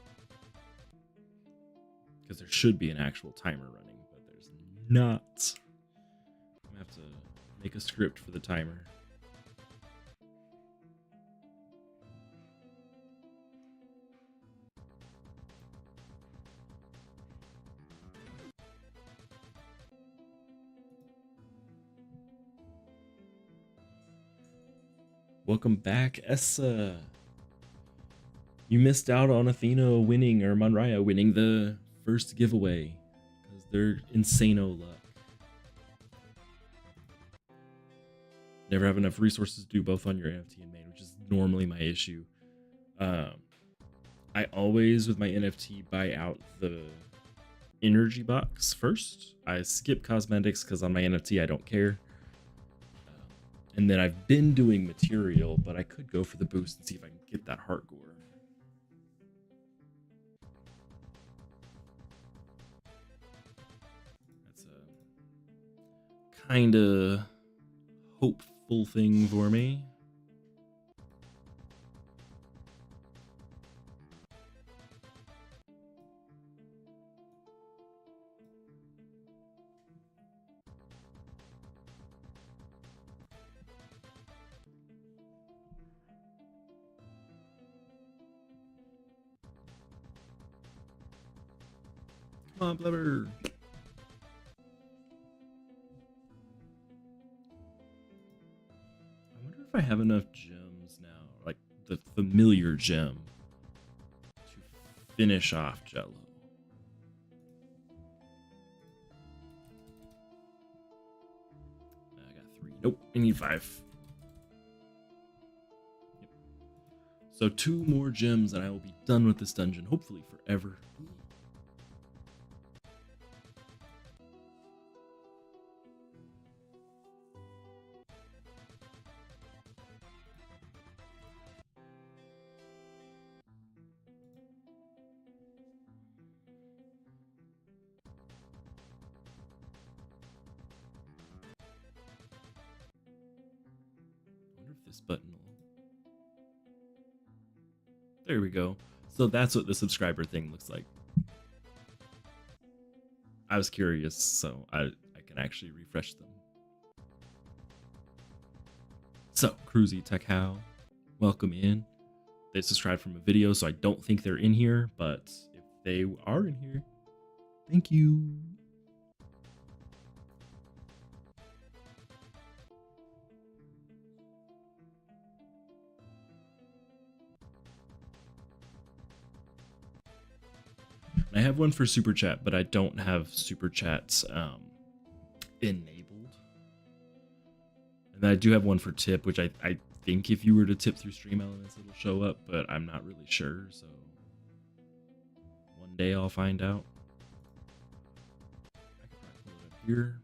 Because there should be an actual timer running, but there's not. I'm gonna have to make a script for the timer. Welcome back, Essa. You missed out on Athena winning or Monraya winning the first giveaway because they're insano luck. Never have enough resources to do both on your NFT and main, which is normally my issue. I always, with my NFT, buy out the energy box first. I skip cosmetics because on my NFT I don't care. And then I've been doing material, but I could go for the boost and see if I can get that heart gore. That's a kind of hopeful thing for me. Come on, Blubber. I wonder if I have enough gems now, like the familiar gem, to finish off Jello. I got 3. Nope, I need 5. Yep. So 2 more gems and I will be done with this dungeon, hopefully forever. This button will... There we go. So that's what the subscriber thing looks like. I was curious, so I can actually refresh them. So, Cruzy Tech How, welcome in. They subscribed from a video, so I don't think they're in here, but if they are in here, thank you. I have one for Super Chat, but I don't have Super Chats enabled. And I do have one for tip, which I think if you were to tip through Stream Elements, it'll show up, but I'm not really sure, so one day I'll find out. I could probably pull it up here.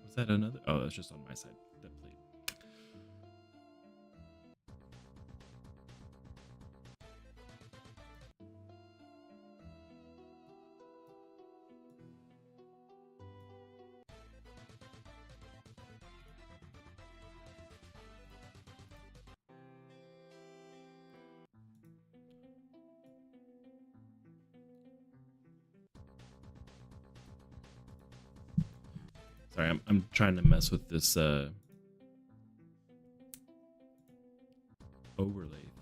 Was that another? Oh, that's just on my side. That plate. Sorry, I'm trying to mess with this overlay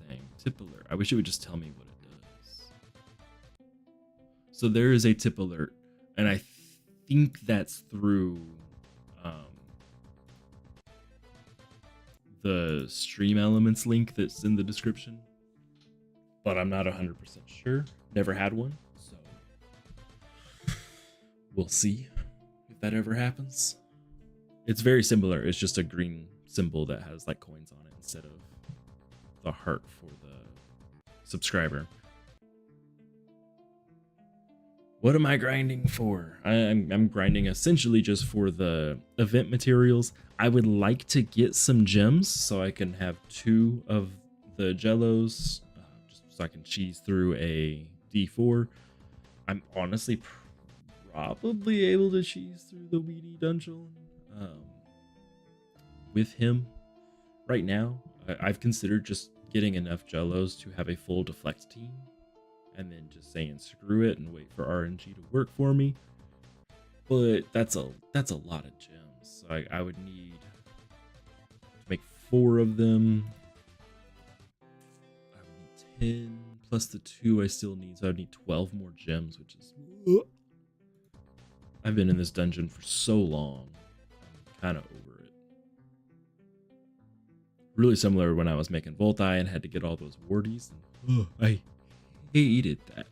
thing. Tip alert. I wish it would just tell me what it does. So there is a tip alert, and I think that's through the Stream Elements link that's in the description, but I'm not 100% sure. Never had one, so we'll see if that ever happens. It's very similar. It's just a green symbol that has like coins on it instead of the heart for the subscriber. What am I grinding for? I'm grinding essentially just for the event materials. I would like to get some gems so I can have 2 of the jellos, just so I can cheese through a D4. I'm honestly probably able to cheese through the Weedy dungeon um, with him right now. I've considered just getting enough jellos to have a full deflect team, and then just saying screw it and wait for RNG to work for me. But that's a lot of gems. So I would need to make 4 of them. I would need 10 plus the 2 I still need, so I would need 12 more gems, which is I've been in this dungeon for so long. I'm kind of over it. Really similar when I was making Volti and had to get all those wardies. And, I hated that.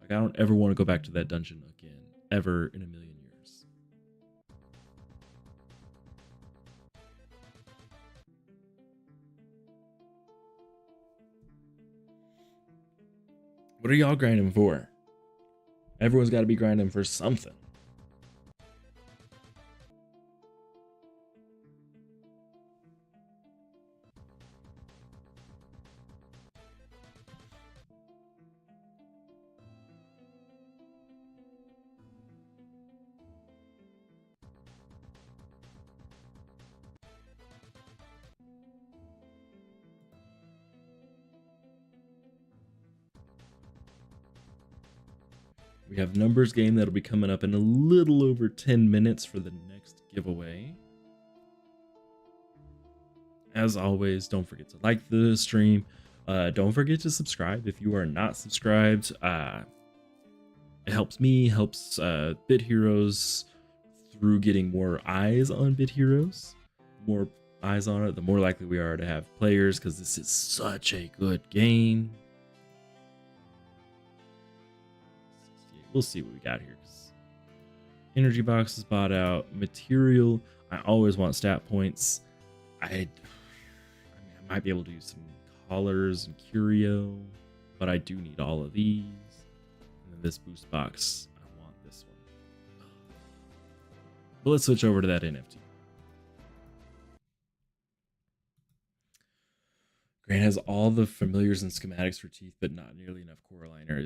Like, I don't ever want to go back to that dungeon again, ever in a million years. What are y'all grinding for? Everyone's got to be grinding for something. We have numbers game that'll be coming up in a little over 10 minutes for the next giveaway. As always, don't forget to like the stream. Don't forget to subscribe if you are not subscribed. It helps me, helps Bit Heroes through getting more eyes on Bit Heroes. More eyes on it, the more likely we are to have players, because this is such a good game. We'll see what we got here. Energy box is bought out. Material, I always want stat points. I might be able to use some collars and curio, but I do need all of these. And then this boost box, I want this one. But let's switch over to that NFT. Grant has all the familiars and schematics for teeth, but not nearly enough core liner.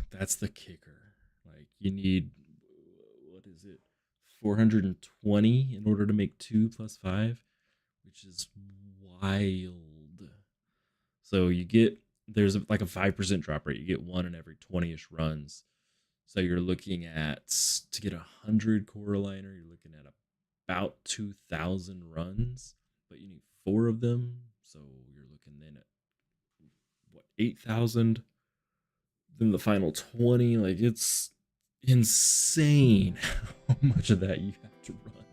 That's the kicker. Like, you need, what is it, 420 in order to make 2 plus 5, which is wild. So there's like a 5% drop rate. You get 1 in every 20-ish runs. So you're looking at, to get 100 core liner, you're looking at about 2,000 runs, but you need 4 of them. So you're looking then at, what, 8,000? Then the final 20, like, it's insane how much of that you have to run.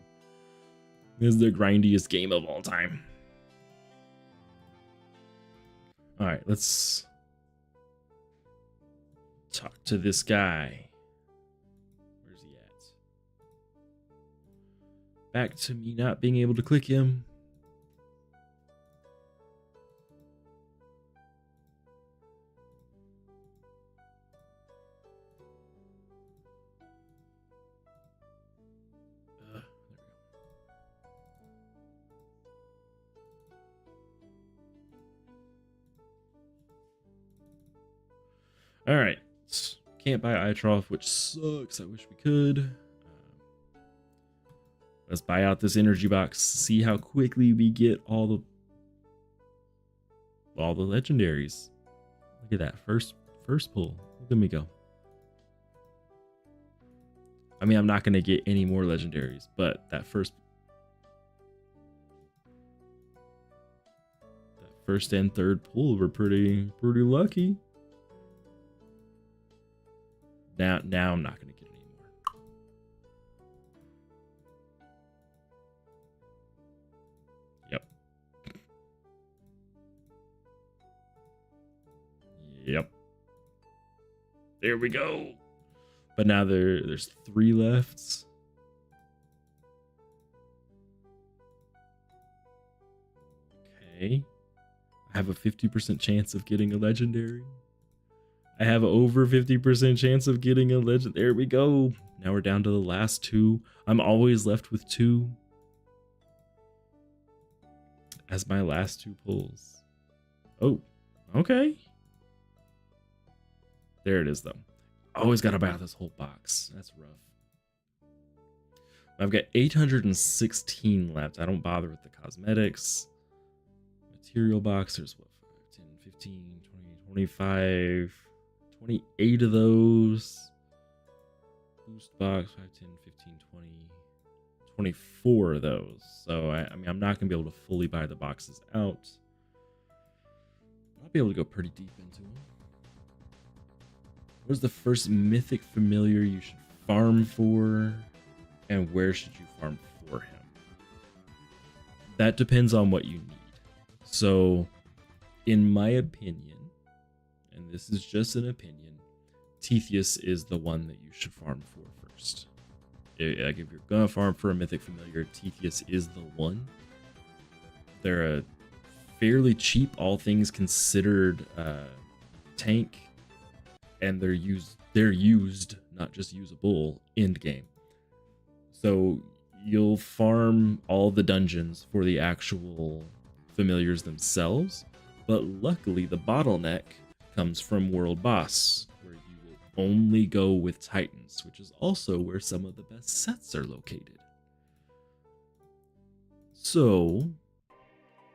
This is the grindiest game of all time. All right, let's talk to this guy. Where's he at? Back to me not being able to click him. All right, can't buy iTrough, which sucks. I wish we could. Let's buy out this energy box. See how quickly we get all the legendaries. Look at that first pull. Look at me go. I mean, I'm not gonna get any more legendaries, but that first and third pull were pretty lucky. Now I'm not going to get any more. Yep. There we go. But now there's 3 left. Okay. I have a 50% chance of getting a legendary. I have over 50% chance of getting a legend. There we go. Now we're down to the last two. I'm always left with two as my last two pulls. Oh, okay. There it is, though. Always got to buy out this whole box. That's rough. I've got 816 left. I don't bother with the cosmetics. Material box. There's what? 5, 10, 15, 20, 25, 28 of those. Boost box. 5, 10, 15, 20, 24 of those. So, I mean, I'm not going to be able to fully buy the boxes out. I'll be able to go pretty deep into them. What's the first mythic familiar you should farm for? And where should you farm for him? That depends on what you need. So, in my opinion, and this is just an opinion, Tetheus is the one that you should farm for first. Like if you're gonna farm for a mythic familiar, Tetheus is the one. They're a fairly cheap, all things considered, tank, and they're used, not just usable, end game. So you'll farm all the dungeons for the actual familiars themselves, but luckily the bottleneck comes from World Boss, where you will only go with Titans, which is also where some of the best sets are located. So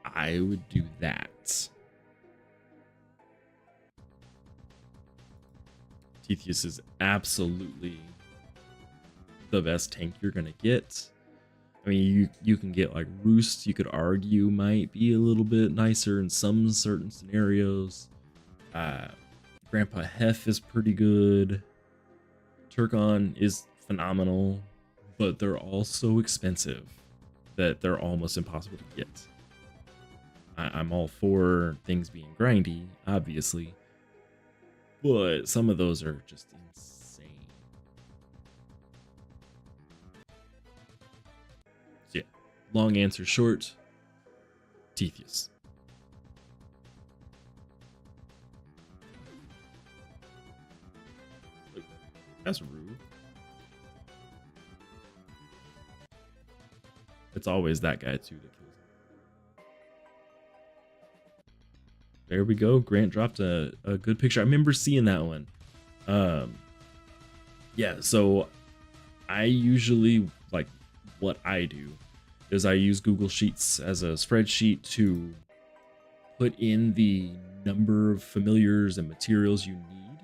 I would do that. Tetheus is absolutely the best tank you're gonna get. I mean, you can get like Roost, you could argue might be a little bit nicer in some certain scenarios. Grandpa Hef is pretty good. Turgon is phenomenal, but they're all so expensive that they're almost impossible to get. I'm all for things being grindy, obviously, but some of those are just insane. So yeah, long answer short, Tetheus. That's rude. It's always that guy too that kills him. There we go. Grant dropped a good picture. I remember seeing that one. Yeah, so I usually, like, what I do is I use Google Sheets as a spreadsheet to put in the number of familiars and materials you need,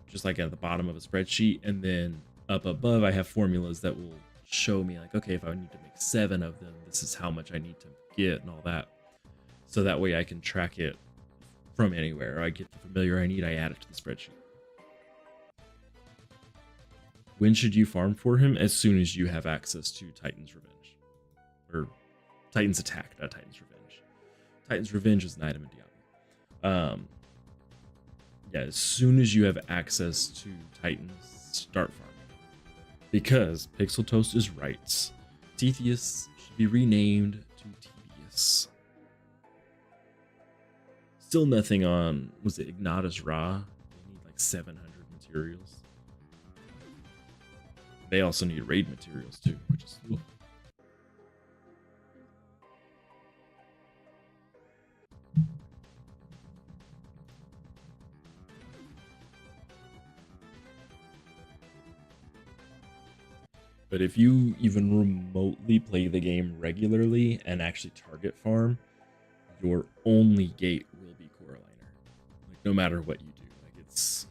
just like at the bottom of a spreadsheet, and then up above I have formulas that will show me like, okay, if I need to make 7 of them, this is how much I need to get and all that. So that way I can track it from anywhere. I get the familiar I need, I add it to the spreadsheet. When should you farm for him? As soon as you have access to Titan's Revenge. Or Titan's Attack, not Titan's Revenge. Titan's Revenge is an item in Diablo. Yeah, as soon as you have access to Titans, start farming. Because Pixel Toast is right. Tetheus should be renamed to Tedious. Still nothing on, was it Ignatus Ra? They need like 700 materials. They also need raid materials too, which is cool. But if you even remotely play the game regularly and actually target farm, your only gate will be Coraliner. Like, no matter what you do. Like, it's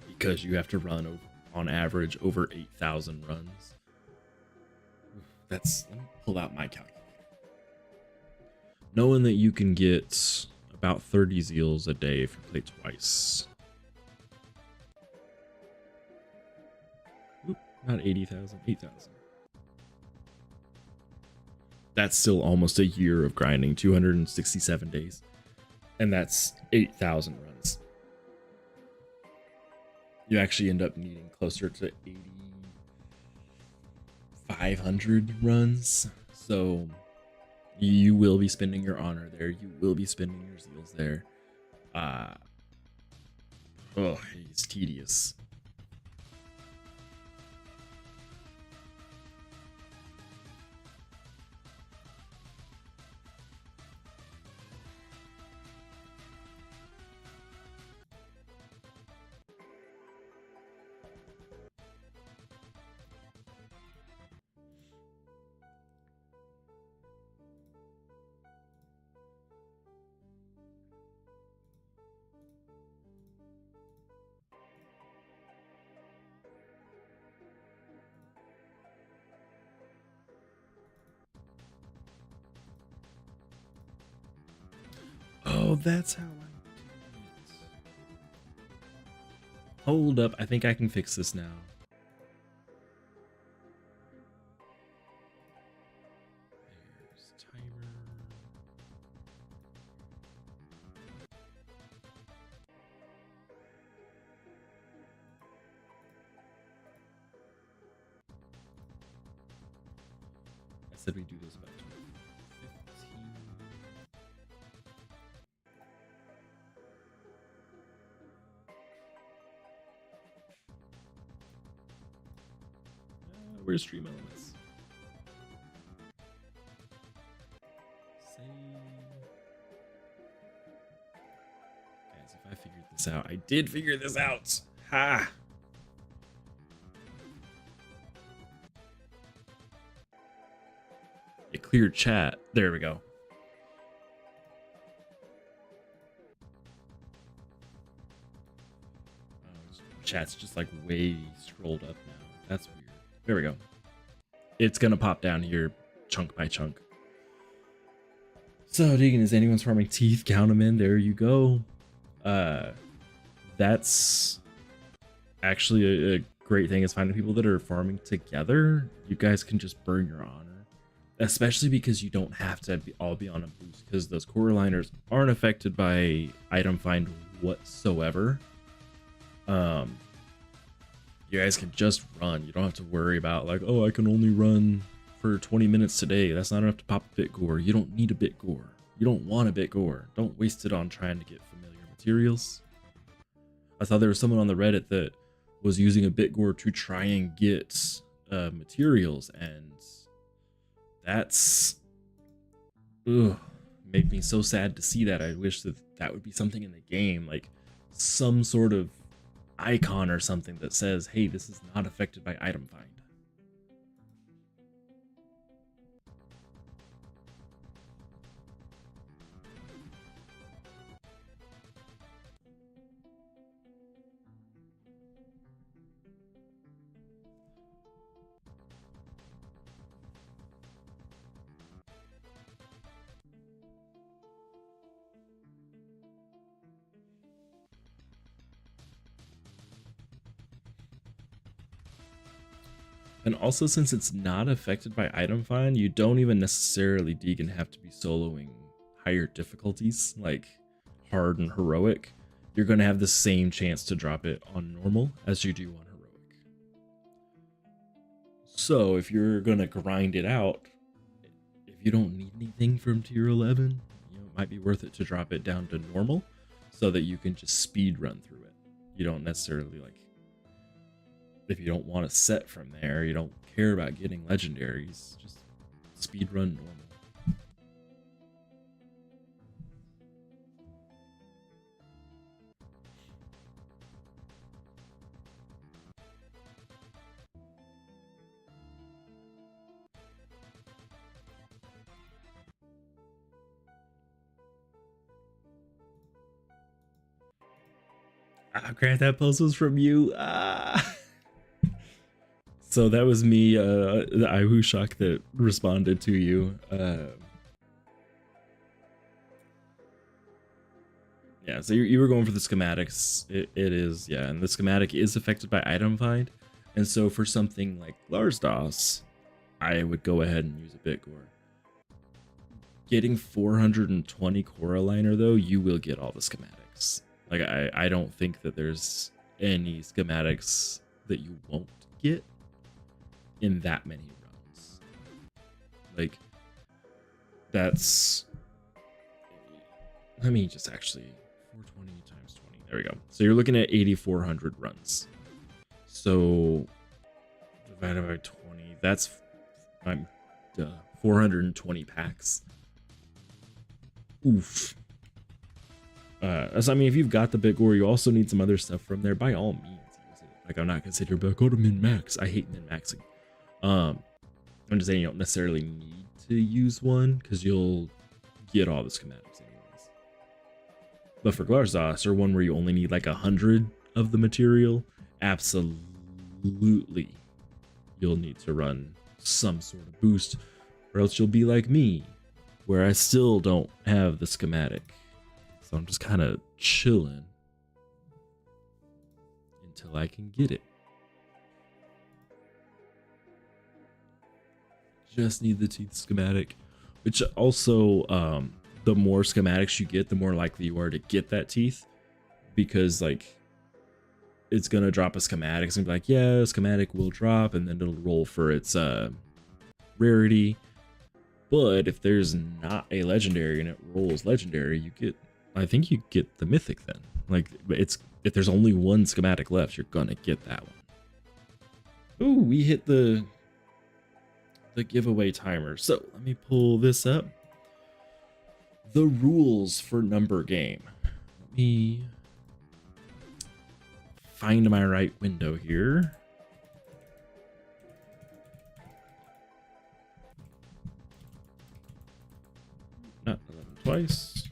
because you have to run on average over 8,000 runs. Let me pull out my calculator. Knowing that you can get about 30 zeals a day if you play twice. Not 80,000, 8,000. That's still almost a year of grinding, 267 days. And that's 8,000 runs. You actually end up needing closer to 8,500 runs. So you will be spending your honor there. You will be spending your zeals there. Oh, he's tedious. Oh, that's how I do it. Hold up, I think I can fix this now. There's timer. I said we do this about 15. Where's Stream Elements? Save. Guys, if I figured this out, I did figure this out. Ha! A clear chat. There we go. Chat's just like way scrolled up now. That's weird. There we go. It's gonna pop down here chunk by chunk. So Deegan, is anyone's farming teeth? Count them in. There you go. That's actually a great thing is finding people that are farming together. You guys can just burn your honor, especially because you don't have to all be on a boost because those core liners aren't affected by item find whatsoever. You guys can just run. You don't have to worry about like, oh, I can only run for 20 minutes today. That's not enough to pop a bit gore. You don't need a bit gore. You don't want a bit gore. Don't waste it on trying to get familiar materials. I saw there was someone on the Reddit that was using a bit gore to try and get materials, and that's made me so sad to see that. I wish that that would be something in the game, like some sort of icon or something that says, hey, this is not affected by item find. And also, since it's not affected by item find, you don't even necessarily, Deegan, have to be soloing higher difficulties like hard and heroic. You're going to have the same chance to drop it on normal as you do on heroic. So if you're going to grind it out, if you don't need anything from tier 11, you know, it might be worth it to drop it down to normal so that you can just speed run through it. You don't necessarily like, if you don't want to set from there, you don't care about getting legendaries, just speed run normal. Grant, that post was from you. So that was me, the Ihushak that responded to you. Yeah, so you were going for the schematics. It is, yeah, and the schematic is affected by item find. And so for something like Larsdos, I would go ahead and use a bit gore. Getting 420 Coraliner though, you will get all the schematics. Like I don't think that there's any schematics that you won't get in that many runs. Like that's, let me just actually 420 times There we go. So you're looking at 8,400 runs. So divided by 20, that's 420 packs. Oof. So I mean, if you've got the Bitgore, you also need some other stuff from there. By all means, use it. Like, I'm not considering go to min max. I hate min maxing. I'm just saying you don't necessarily need to use one because you'll get all the schematics anyways. But for Glarzos, or one where you only need like 100 of the material, absolutely you'll need to run some sort of boost, or else you'll be like me, where I still don't have the schematic. So I'm just kind of chilling until I can get it. Just need the teeth schematic, which also, the more schematics you get, the more likely you are to get that teeth, because like it's gonna drop a schematic. It's gonna be like, yeah, schematic will drop, and then it'll roll for its rarity. But if there's not a legendary and it rolls legendary, you get, I think you get the mythic then. Like, it's, if there's only one schematic left, you're gonna get that one. Ooh, we hit the giveaway timer. So let me pull this up. The rules for number game. Let me find my right window here. Not 11 twice.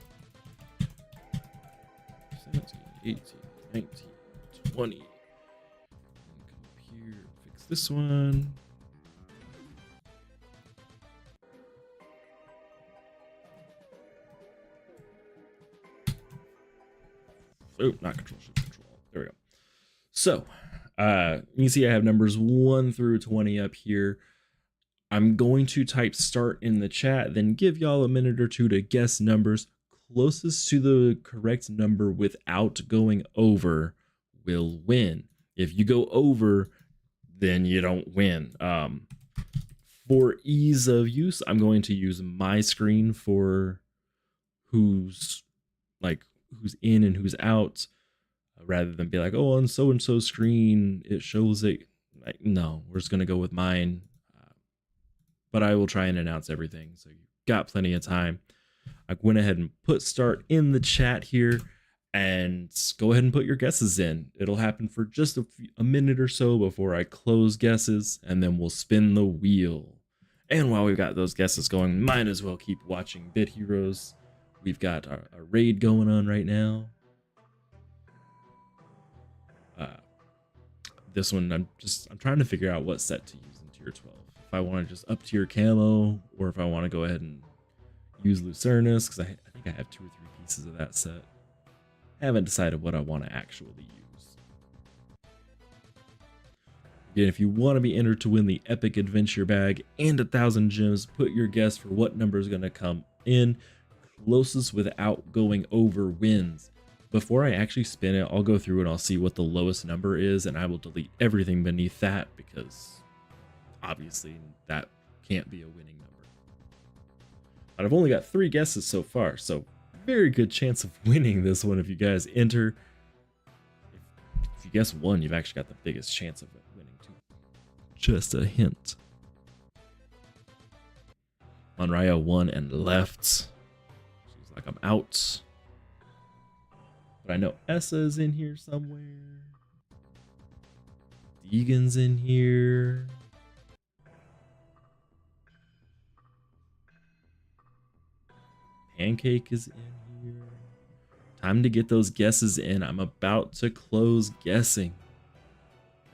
17, 18, 19, 20. Come up here, fix this one. Oh, not control, shift, control. There we go. So, you can see I have numbers 1 through 20 up here. I'm going to type start in the chat, then give y'all a minute or two to guess numbers. Closest to the correct number without going over will win. If you go over, then you don't win. For ease of use, I'm going to use my screen for who's in and who's out, rather than be like, oh, on so and so screen it shows it. Like, no, we're just gonna go with mine. But I will try and announce everything, so you've got plenty of time. I went ahead and put start in the chat here, and go ahead and put your guesses in. It'll happen for just a minute or so before I close guesses, and then we'll spin the wheel. And while we've got those guesses going, might as well keep watching Bit Heroes. We've got a raid going on right now. This one, I'm trying to figure out what set to use in tier 12. If I want to just up tier camo, or if I want to go ahead and use Lucernus, because I think I have 2 or 3 pieces of that set. I haven't decided what I want to actually use. Again, if you want to be entered to win the Epic Adventure Bag and 1,000 gems, put your guess for what number is going to come in. Closest without going over wins. Before I actually spin it, I'll go through and I'll see what the lowest number is, and I will delete everything beneath that, because obviously that can't be a winning number. But I've only got 3 guesses so far, so very good chance of winning this one if you guys enter. If you guess 1, you've actually got the biggest chance of it winning too. Just a hint. Monraya 1 and left. She's like, I'm out. But I know Essa's in here somewhere. Deegan's in here. Pancake is in here. Time to get those guesses in. I'm about to close guessing.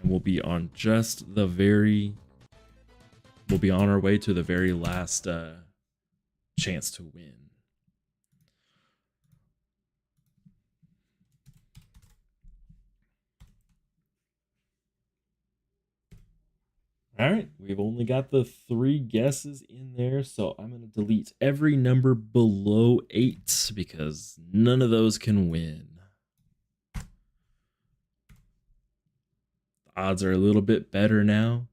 And we'll be on we'll be on our way to the very last chance to win. All right, we've only got the 3 guesses in there, so I'm going to delete every number below 8 because none of those can win. The odds are a little bit better now.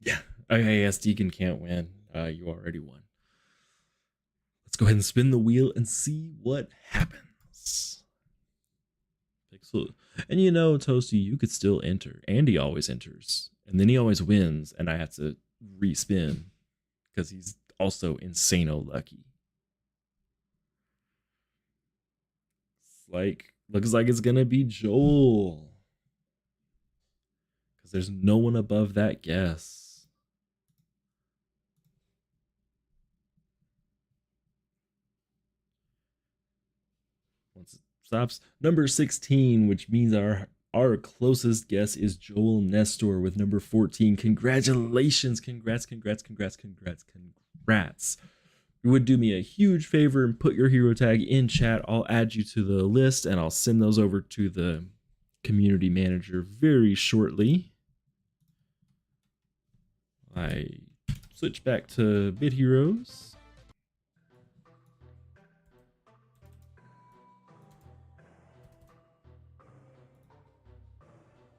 Yeah, okay, yes, Deacon can't win. You already won. Let's go ahead and spin the wheel and see what happens. guess. Pixel. And you know, Toasty, you could still enter. Andy always enters. And then he always wins, and I have to respin because he's also insano lucky. Looks like it's gonna be Joel. Because there's no one above that guess. Once it stops, number 16, which means our closest guess is Joel Nestor with number 14. Congratulations. Congrats. You would do me a huge favor and put your hero tag in chat. I'll add you to the list and I'll send those over to the community manager very shortly. I switch back to Bit Heroes.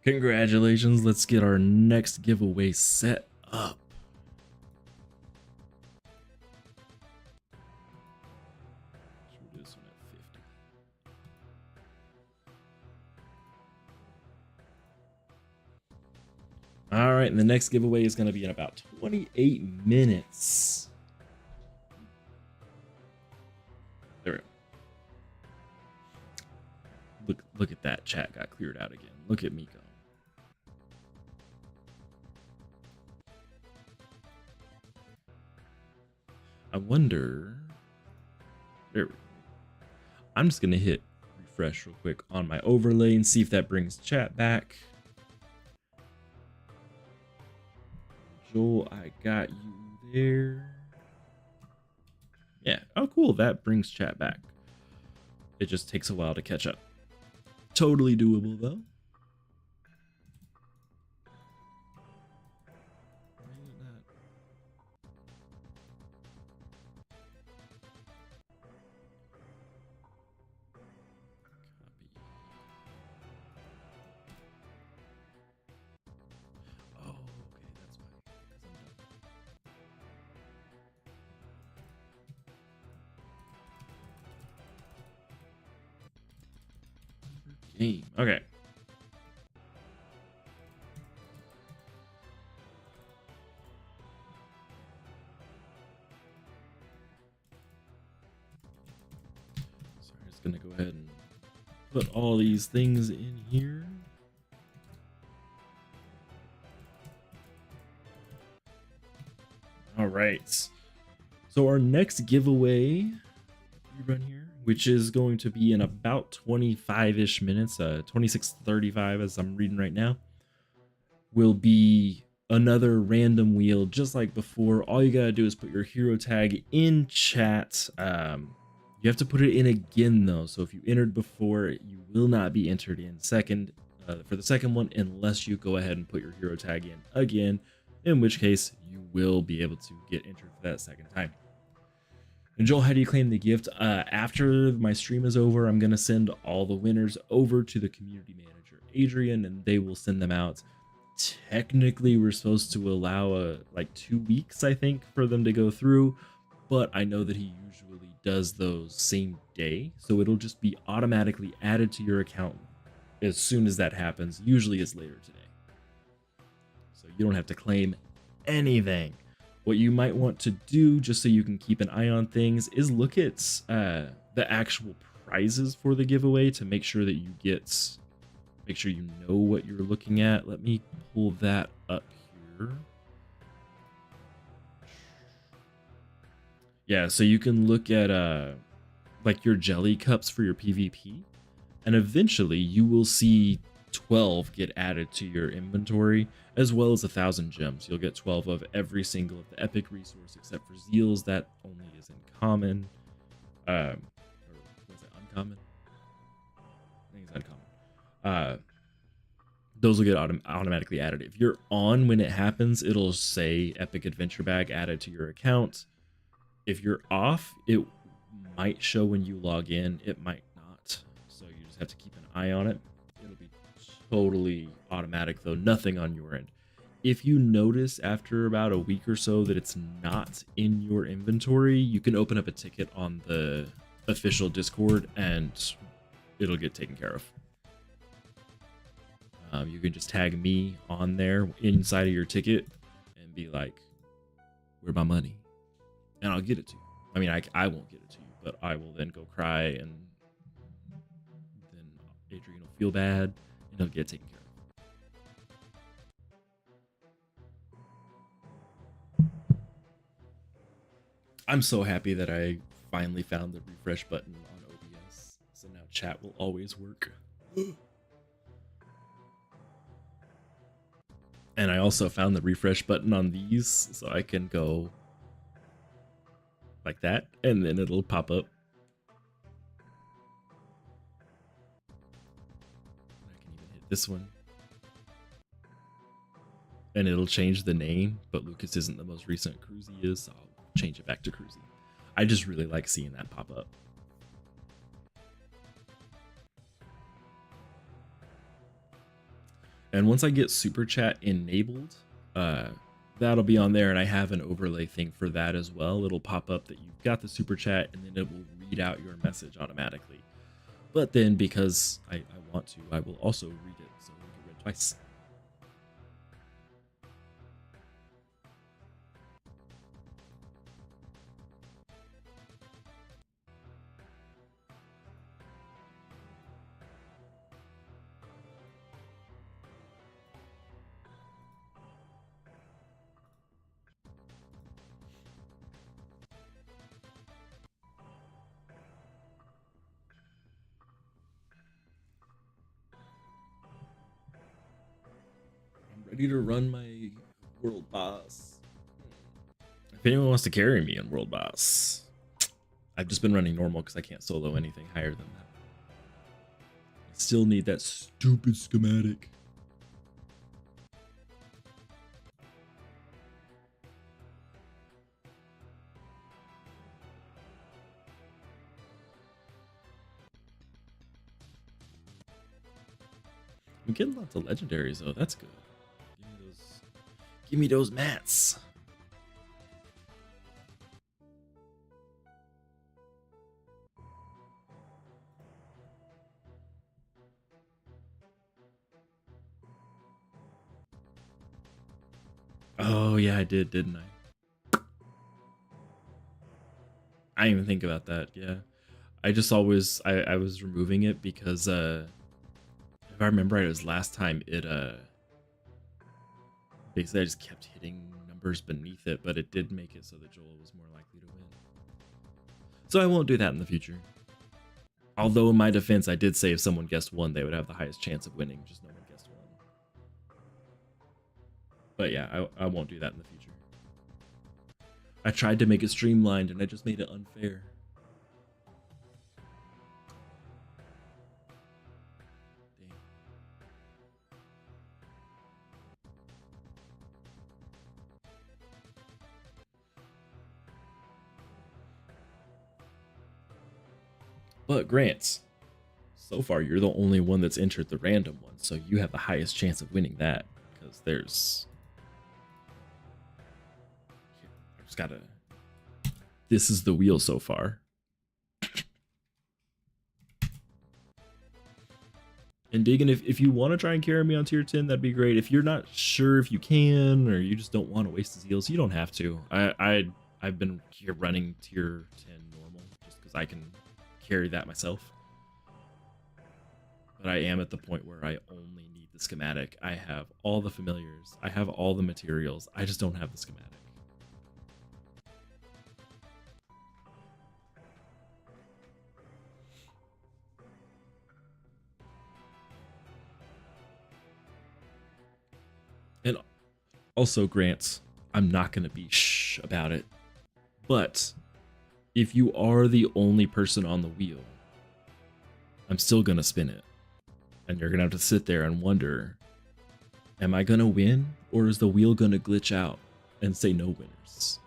Congratulations. Let's get our next giveaway set up. All right, and the next giveaway is going to be in about 28 minutes. There we go. Look at that. Chat got cleared out again. Look at me go. I wonder. There we go. I'm just going to hit refresh real quick on my overlay and see if that brings chat back. Joel, I got you there. Yeah. Oh, cool. That brings chat back. It just takes a while to catch up. Totally doable, though. Game. Okay. So I'm just gonna go ahead and put all these things in here. All right. So our next giveaway run here, which is going to be in about 25-ish minutes, 26:35 as I'm reading right now, will be another random wheel just like before. All you gotta do is put your hero tag in chat. You have to put it in again though, so if you entered before, you will not be entered in second for the second one unless you go ahead and put your hero tag in again, in which case you will be able to get entered for that second time. And Joel, how do you claim the gift? After my stream is over, I'm going to send all the winners over to the community manager, Adrian, and they will send them out. Technically, we're supposed to allow like 2 weeks, I think, for them to go through, but I know that he usually does those same day, so it'll just be automatically added to your account as soon as that happens. Usually it's later today. So you don't have to claim anything. What you might want to do, just so you can keep an eye on things, is look at the actual prizes for the giveaway to make sure that you make sure you know what you're looking at. Let me pull that up here. Yeah, so you can look at like your jelly cups for your PvP, and eventually you will see 12 get added to your inventory, as well as 1,000 gems. You'll get 12 of every single of the epic resource except for Zeals. That only is in common. Or was it uncommon? I think it's uncommon. Those will get automatically added. If you're on when it happens, it'll say epic adventure bag added to your account. If you're off, it might show when you log in. It might not. So you just have to keep an eye on it. It'll be totally automatic though, nothing on your end. If you notice after about a week or so that it's not in your inventory, you can open up a ticket on the official Discord and it'll get taken care of. You can just tag me on there inside of your ticket and be like, "Where's my money?" And I'll get it to you. I mean, I won't get it to you, but I will then go cry, and then Adrian will feel bad, and he'll get taken care of. I'm so happy that I finally found the refresh button on OBS, so now chat will always work. And I also found the refresh button on these, so I can go like that, and then it'll pop up. I can even hit this one, and it'll change the name, but Lucas isn't the most recent cruise he is, so I'll change it back to Cruisy. I just really like seeing that pop up. And once I get super chat enabled, that'll be on there, and I have an overlay thing for that as well. It'll pop up that you've got the super chat, and then it will read out your message automatically. But then because I want to, I will also read it, so it'll get read twice. Ready to run my world boss. If anyone wants to carry me in world boss, I've just been running normal because I can't solo anything higher than that. I still need that stupid schematic. I'm getting lots of legendaries though. That's good. Give me those mats. Oh yeah, I did, didn't I? I didn't even think about that. Yeah, I just always I was removing it because if I remember right, it was last time it basically I just kept hitting numbers beneath it, but it did make it so that Joel was more likely to win. So I won't do that in the future. Although in my defense, I did say if someone guessed 1, they would have the highest chance of winning. Just no one guessed 1. But yeah, I won't do that in the future. I tried to make it streamlined, and I just made it unfair. But Grants, so far you're the only one that's entered the random one, so you have the highest chance of winning that, because there's... Here, I just gotta... This is the wheel so far. And Diggin, if you want to try and carry me on tier 10, that'd be great. If you're not sure if you can, or you just don't want to waste his heals, you don't have to. I've been here running tier 10 normal, just because I can carry that myself. But I am at the point where I only need the schematic. I have all the familiars. I have all the materials. I just don't have the schematic. And also, Grants, I'm not going to be shh about it. But if you are the only person on the wheel, I'm still going to spin it. And you're going to have to sit there and wonder, am I going to win? Or is the wheel going to glitch out and say no winners?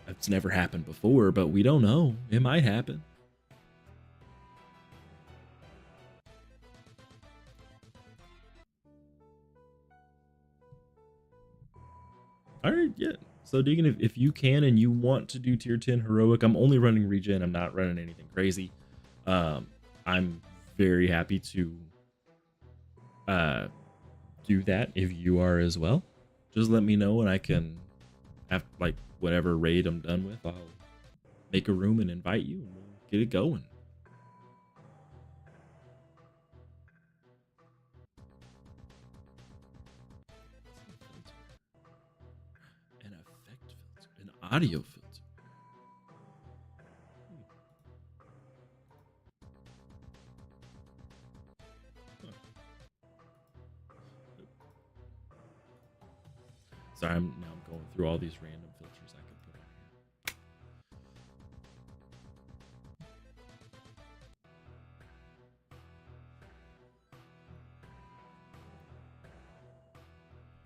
It's never happened before, but we don't know. It might happen. All right, yeah. So Deegan, if you can and you want to do tier 10 heroic, I'm only running regen. I'm not running anything crazy. I'm very happy to uh, do that if you are as well. Just let me know and I can have like whatever raid I'm done with. I'll make a room and invite you and we'll get it going. An effect filter, an audio filter. Huh. Sorry, I'm going through all these random filters I can put on here.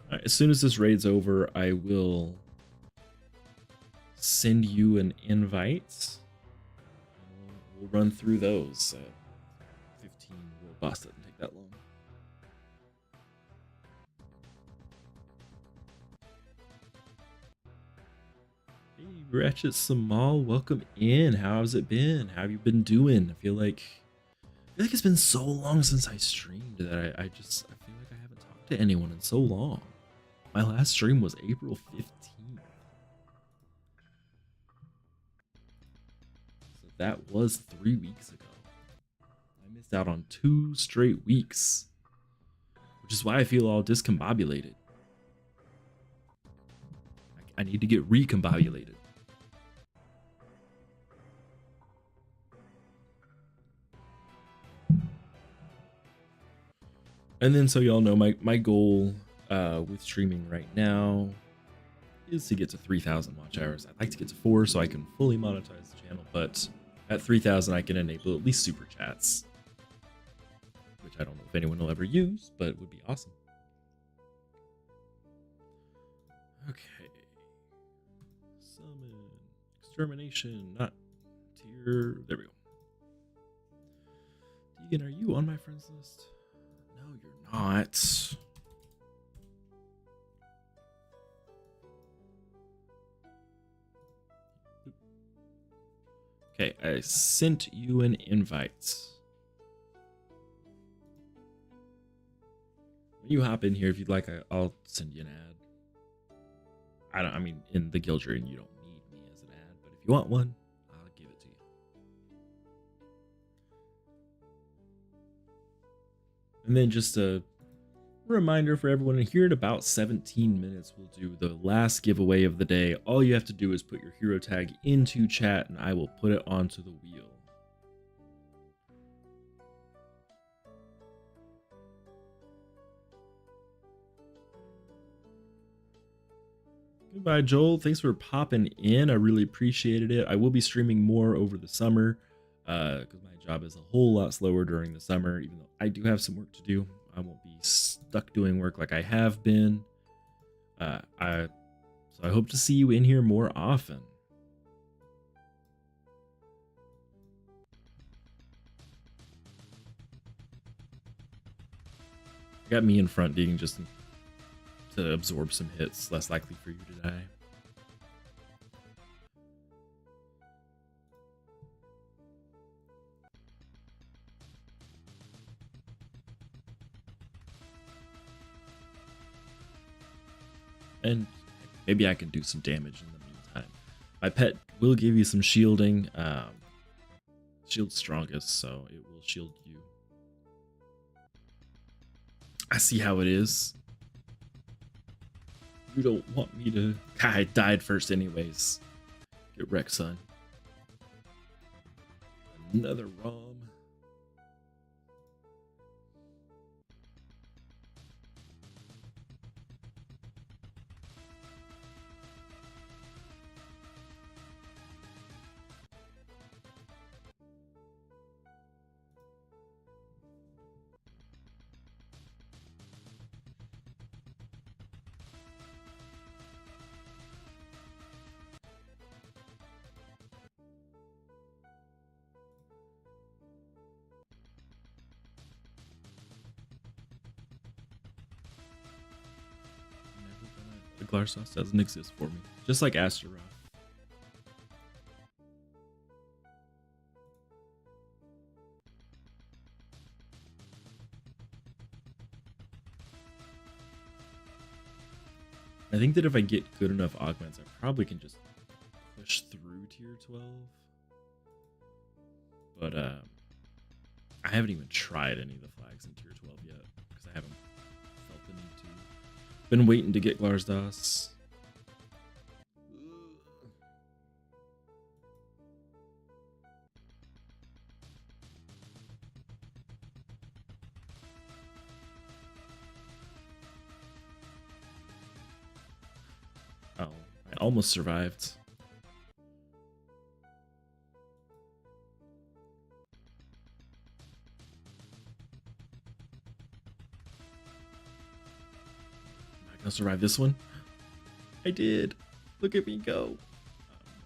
All right, as soon as this raid's over, I will send you an invite. We'll run through those. 15 world boss doesn't take that long. Hey, Ratchet Samal, welcome in. How's it been? How have you been doing? I feel like it's been so long since I streamed that I feel like I haven't talked to anyone in so long. My last stream was April 15th. So that was 3 weeks ago. I missed out on 2 straight weeks, which is why I feel all discombobulated. I need to get recombobulated. And then so y'all know my goal with streaming right now is to get to 3,000 watch hours. I'd like to get to 4 so I can fully monetize the channel, but at 3,000 I can enable at least super chats, which I don't know if anyone will ever use, but it would be awesome. Okay. Summon. Extermination. Not tier. There we go. Deegan, are you on my friends list? No, you're not. Okay, I sent you an invite. When you hop in here, if you'd like, I'll send you an ad. I mean, in the guild you're in, you don't need me as an ad, but if you want one, I'll give it to you. And then just a reminder for everyone here, in about 17 minutes, we'll do the last giveaway of the day. All you have to do is put your hero tag into chat and I will put it onto the wheel. Goodbye, Joel. Thanks for popping in. I really appreciated it. I will be streaming more over the summer because my job is a whole lot slower during the summer, even though I do have some work to do. I won't be stuck doing work like I have been. So I hope to see you in here more often. I got me in front, Deegan, just to absorb some hits, less likely for you to die. And maybe I can do some damage in the meantime. My pet will give you some shielding. Shield's strongest, so it will shield you. I see how it is. You don't want me to... I died first anyways. Get wrecked, son. Another ROM. The Glarsos doesn't exist for me. Just like Astaroth. I think that if I get good enough augments, I probably can just push through tier 12. But I haven't even tried any of the flags in tier 12 yet because I haven't felt the need to. Been waiting to get Glarsdas. Oh, I almost survived. Am I gonna survive this one? I did. Look at me go.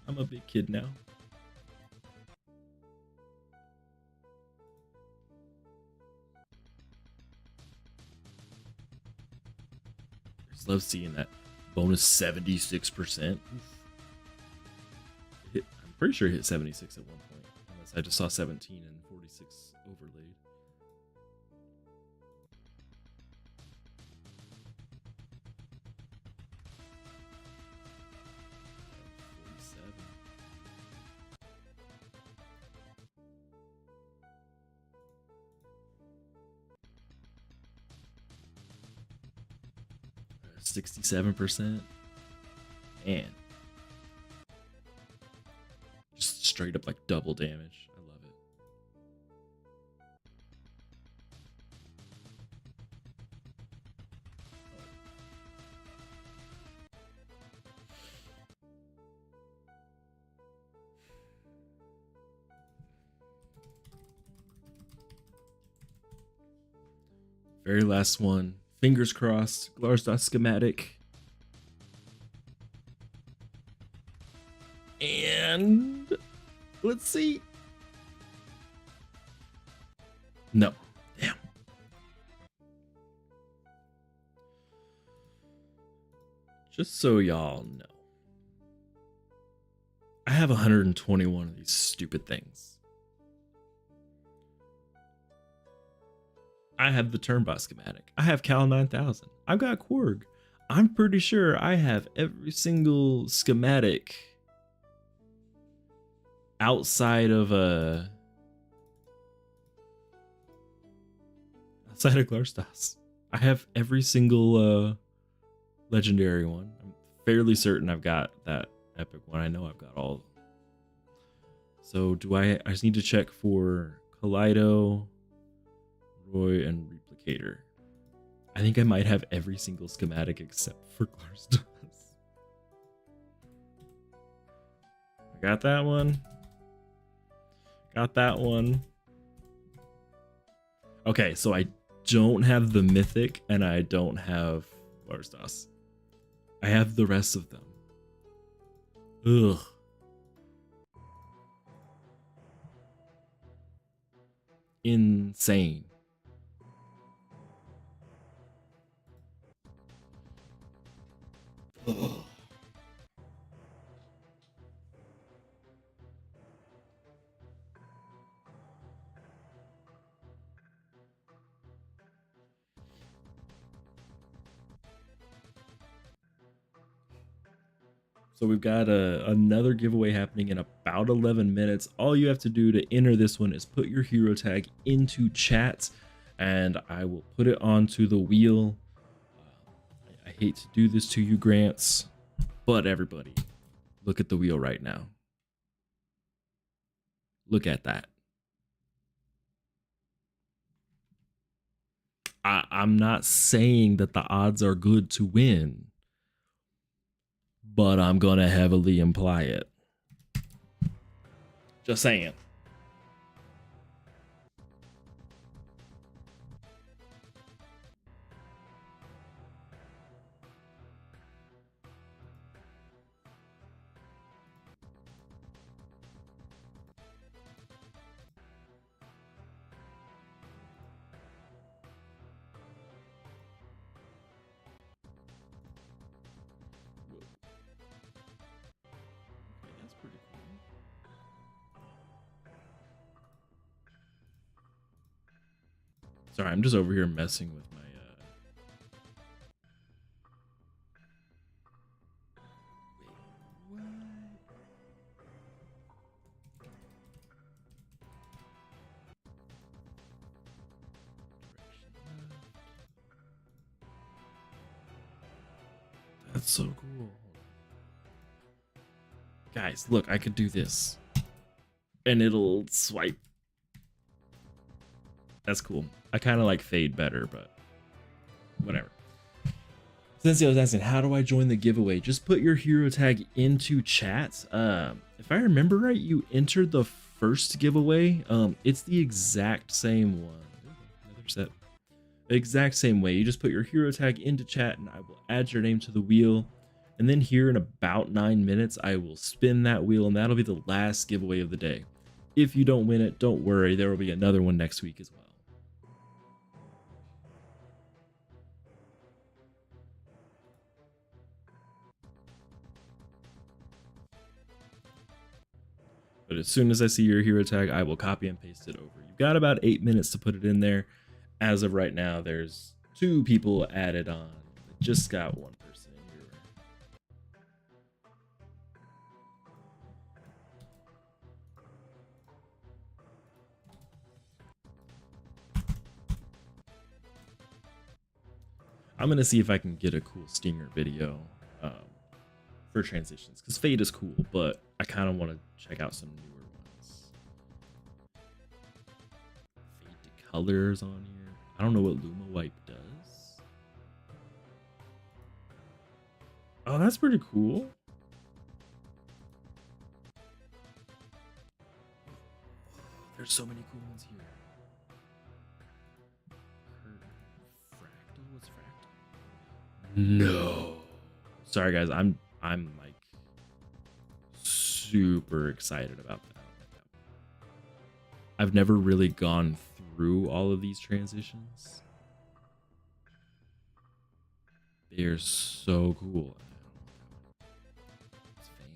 I'm a big kid now. I just love seeing that bonus 76%. I'm pretty sure it hit 76 at one point, unless I just saw 17 and 46 overlaid. Oh, 67%. Man. Just straight up like double damage. I love it. Very last one. Fingers crossed. Glarsdas schematic. And let's see. No. Damn. Just so y'all know, I have 121 of these stupid things. I have the Turnbot schematic. I have Cal 9000. I've got Quarg. I'm pretty sure I have every single schematic outside of Glarsdas. I have every single legendary one. I'm fairly certain I've got that epic one. I know I've got all. So do I just need to check for Kaleido, Roy, and Replicator. I think I might have every single schematic except for Glarsdas. I got that one. Got that one. Okay, so I don't have the Mythic and I don't have Glarsdas. I have the rest of them. Ugh. Insane. Ugh. So we've got another giveaway happening in about 11 minutes. All you have to do to enter this one is put your hero tag into chat and I will put it onto the wheel. I hate to do this to you, Grants, but everybody, look at the wheel right now. Look at that. I'm not saying that the odds are good to win, but I'm gonna heavily imply it. Just saying. That's pretty cool. Sorry, I'm just over here messing with my That's so cool. Guys, look, I could do this. And it'll swipe. That's cool. I kind of like Fade better, but whatever. Since I was asking, how do I join the giveaway? Just put your hero tag into chat. If I remember right, you entered the first giveaway. It's the exact same one. Another set. The exact same way. You just put your hero tag into chat and I will add your name to the wheel. And then here in about 9 minutes, I will spin that wheel and that'll be the last giveaway of the day. If you don't win it, don't worry. There will be another one next week as well. But as soon as I see your hero tag, I will copy and paste it over. You've got about 8 minutes to put it in there. As of right now, there's 2 people added on. I just got 1 person in here. I'm going to see if I can get a cool stinger video for transitions. Because Fade is cool, but I kind of want to check out some newer ones. Fade to colors on here. I don't know what Luma Wipe does. Oh, that's pretty cool. There's so many cool ones here. Fractal? What's Fractal? No. Sorry guys, I'm like super excited about that. I've never really gone through all of these transitions. They're so cool. It's fan.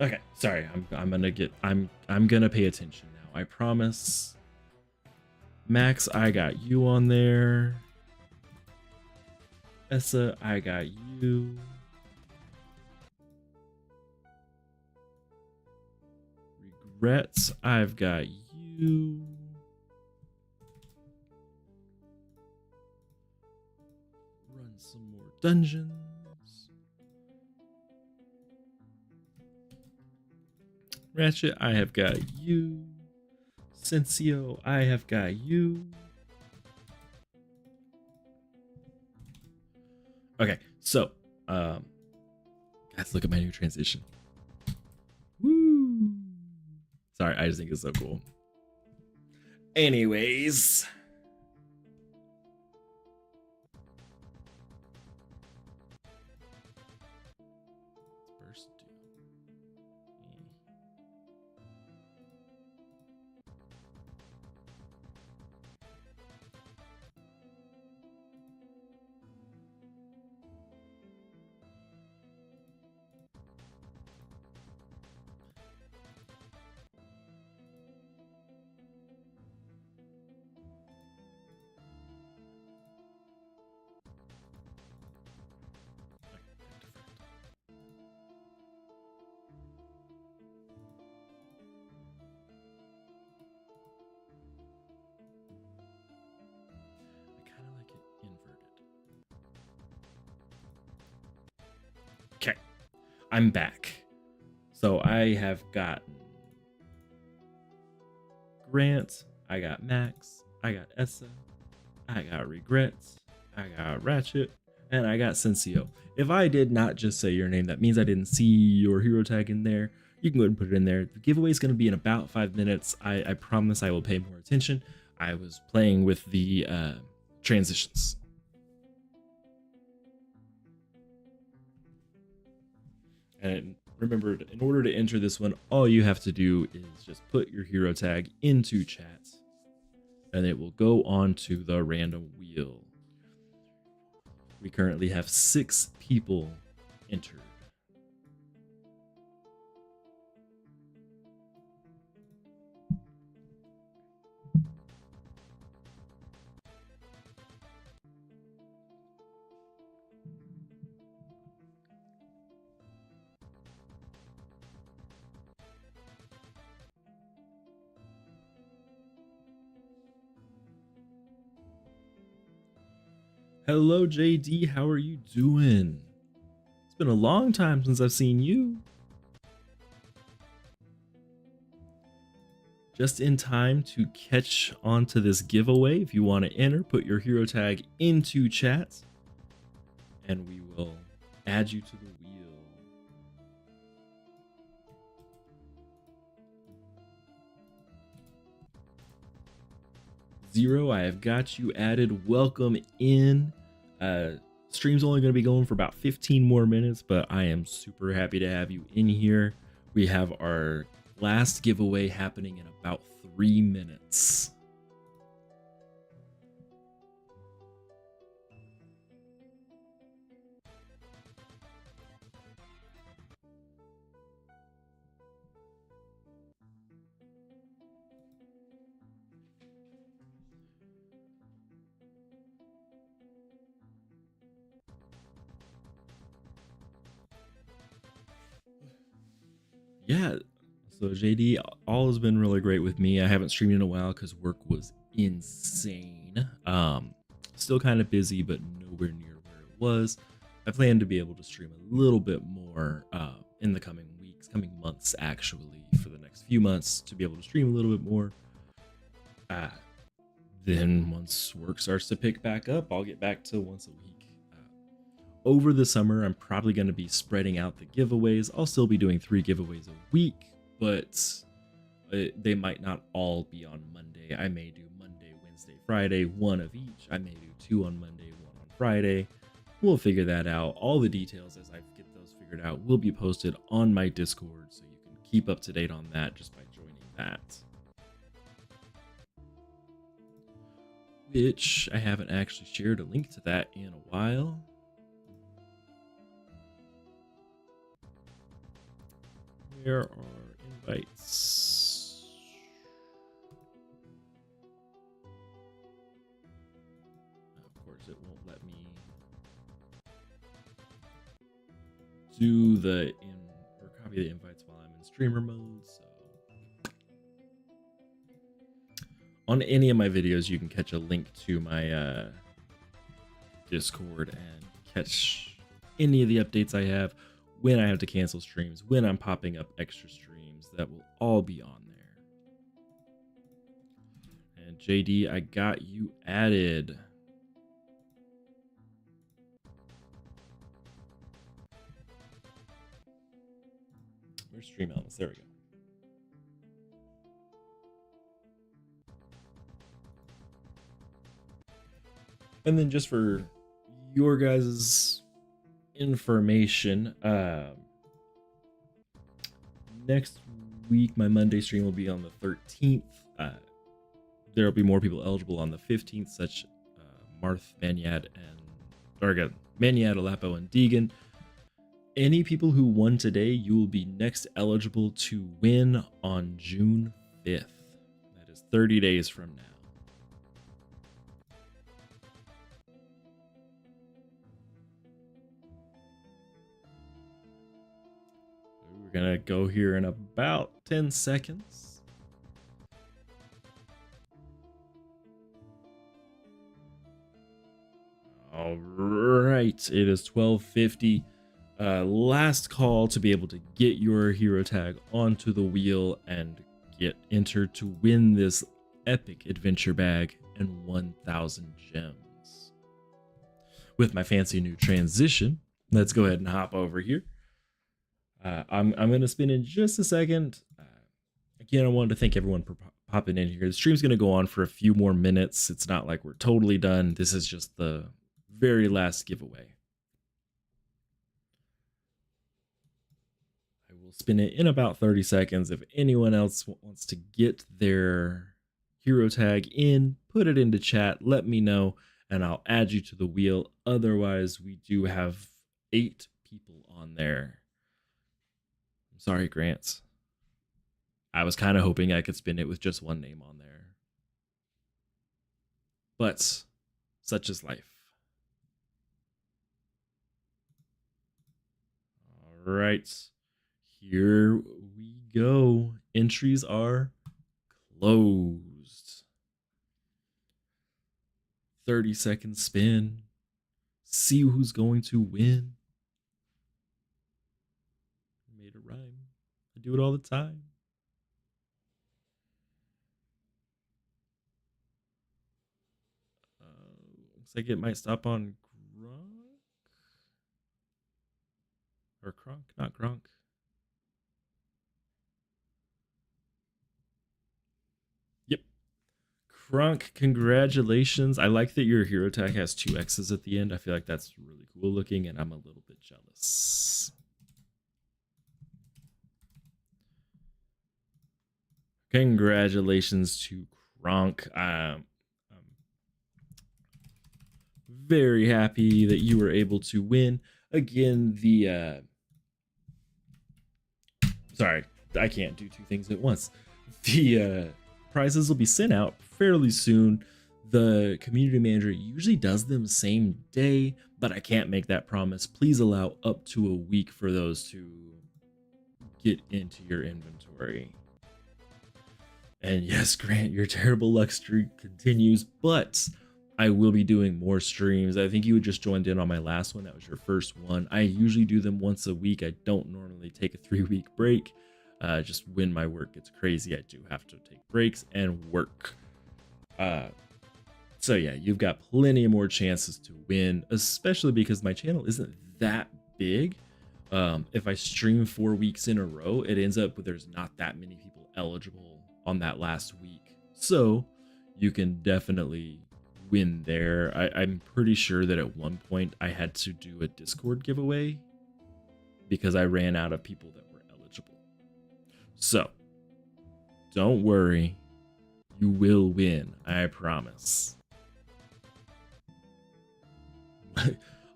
Okay, sorry. I'm gonna pay attention now. I promise. Max, I got you on there. Essa, I got you. Regrets, I've got you. Run some more dungeons. Ratchet, I have got you. Sensio, I have got you. Okay, so guys, look at my new transition. Woo! Sorry, I just think it's so cool. Anyways. Okay, I'm back. So I have gotten Grant, I got Max, I got Essa, I got Regrets, I got Ratchet, and I got Sensio. If I did not just say your name, that means I didn't see your hero tag in there. You can go ahead and put it in there. The giveaway is going to be in about 5 minutes. I promise I will pay more attention. I was playing with the transitions. And remember, in order to enter this one, all you have to do is just put your hero tag into chat. and it will go on to the random wheel. We currently have 6 people entered. Hello, JD. How are you doing? It's been a long time since I've seen you. Just in time to catch on to this giveaway. If you want to enter, put your hero tag into chat, and we will add you to the wheel. Zero, I have got you added. Welcome in. Stream's only going to be going for about 15 more minutes, but I am super happy to have you in here. We have our last giveaway happening in about 3 minutes. Yeah, so JD, all has been really great with me. I haven't streamed in a while because work was insane. Still kind of busy, but nowhere near where it was. I plan to be able to stream a little bit more in the coming weeks, coming months actually, for the next few months, to be able to stream a little bit more. Then once work starts to pick back up, I'll get back to once a week. Over the summer, I'm probably going to be spreading out the giveaways. I'll still be doing 3 giveaways a week, but they might not all be on Monday. I may do Monday, Wednesday, Friday, 1 of each. I may do 2 on Monday, 1 on Friday. We'll figure that out. All the details as I get those figured out will be posted on my Discord, so you can keep up to date on that just by joining that. Which I haven't actually shared a link to that in a while. Where are invites? Of course, it won't let me do the copy the invites while I'm in streamer mode. So on any of my videos, you can catch a link to my Discord and catch any of the updates I have, when I have to cancel streams, when I'm popping up extra streams. That will all be on there. And JD, I got you added. Where's Stream Elements? There we go. And then just for your guys' information, next week my Monday stream will be on the 13th. There will be more people eligible on the 15th, such Marth, Manyad, Alapo, and Deegan. Any people who won today, you will be next eligible to win on June 5th. That is 30 days from now. We're gonna go here in about 10 seconds. All right, it is 12:50. Last call to be able to get your hero tag onto the wheel and get entered to win this epic adventure bag and 1,000 gems. With my fancy new transition, let's go ahead and hop over here. I'm going to spin in just a second. Again, I wanted to thank everyone for popping in here. The stream's going to go on for a few more minutes. It's not like we're totally done. This is just the very last giveaway. I will spin it in about 30 seconds. If anyone else wants to get their hero tag in, put it into chat, let me know, and I'll add you to the wheel. Otherwise, we do have 8 people on there. I'm sorry, Grant. I was kind of hoping I could spin it with just one name on there. But such is life. All right. Here we go. Entries are closed. 30-second spin. See who's going to win. I made a rhyme. I do it all the time. Looks like it might stop on Gronk. Or Kronk, not Gronk. Yep. Kronk, congratulations. I like that your hero tag has 2 X's at the end. I feel like that's really cool looking, and I'm a little bit jealous. Congratulations to Kronk. I'm very happy that you were able to win. Again, sorry, I can't do 2 things at once. The prizes will be sent out fairly soon. The community manager usually does them same day, but I can't make that promise. Please allow up to a week for those to get into your inventory. And yes, Grant, your terrible luck streak continues, but I will be doing more streams. I think you had just joined in on my last one. That was your first one. I usually do them once a week. I don't normally take a 3-week break. Just when my work gets crazy, I do have to take breaks and work. So yeah, you've got plenty of more chances to win, especially because my channel isn't that big. If I stream 4 weeks in a row, it ends up with there's not that many people eligible on that last week. So you can definitely win there. I'm pretty sure that at one point I had to do a Discord giveaway because I ran out of people that were eligible. So don't worry, you will win, I promise.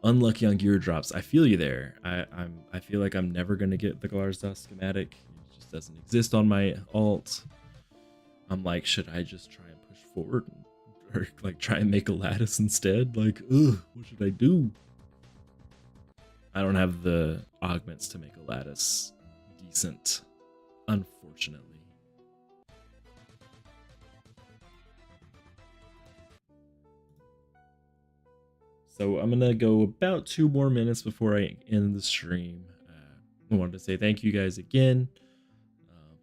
Unlucky on gear drops. I feel you there. I feel like I'm never gonna get the Glarzda schematic. It just doesn't exist on my alt. I'm like, should I just try and push forward or like try and make a lattice instead? Like, ugh, what should I do? I don't have the augments to make a lattice decent, unfortunately. So I'm gonna go about 2 more minutes before I end the stream. I wanted to say thank you guys again.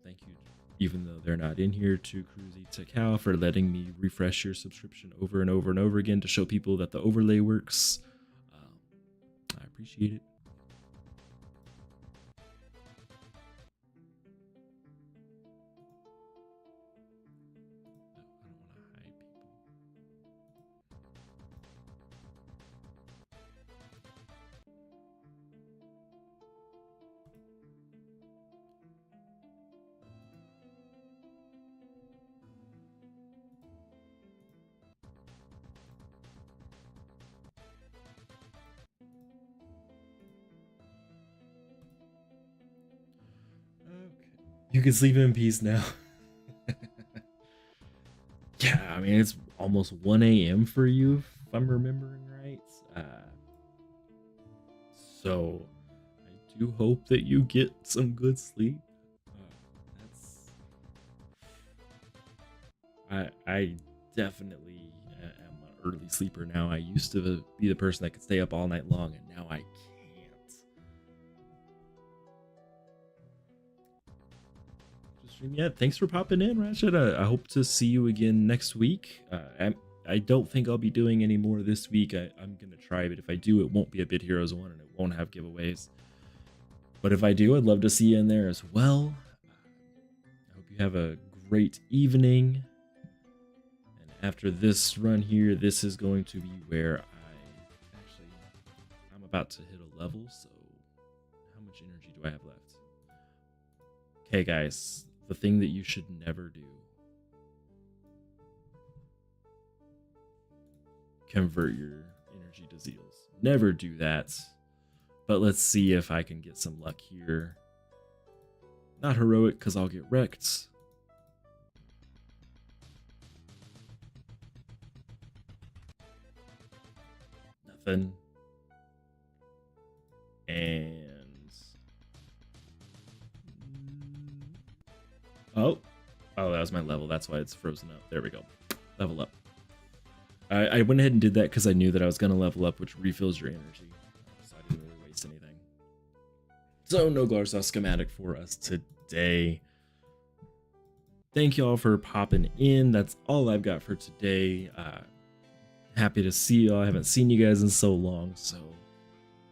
Thank you, even though they're not in here, to Cruzy to Cal for letting me refresh your subscription over and over and over again to show people that the overlay works. I appreciate it. You can sleep in peace now. Yeah, I mean, it's almost 1 a.m. for you, if I'm remembering right. So I do hope that you get some good sleep. I definitely am an early sleeper now. I used to be the person that could stay up all night long, and now I can't. Yeah, thanks for popping in, Ratchet. I hope to see you again next week. I don't think I'll be doing any more this week. I'm gonna try, but if I do, it won't be a Bit Heroes 1 and it won't have giveaways. But if I do, I'd love to see you in there as well. I hope you have a great evening. And after this run here, this is going to be where I'm about to hit a level. So how much energy do I have left? Okay, guys. The thing that you should never do convert your energy to zeals. Never do that. But let's see if I can get some luck here. Not heroic, because I'll get wrecked. Nothing. And oh, that was my level. That's why it's frozen up. There we go. Level up. I went ahead and did that because I knew that I was going to level up, which refills your energy. So I didn't really waste anything. So no Glarsaw schematic for us today. Thank y'all for popping in. That's all I've got for today. Happy to see y'all. I haven't seen you guys in so long, so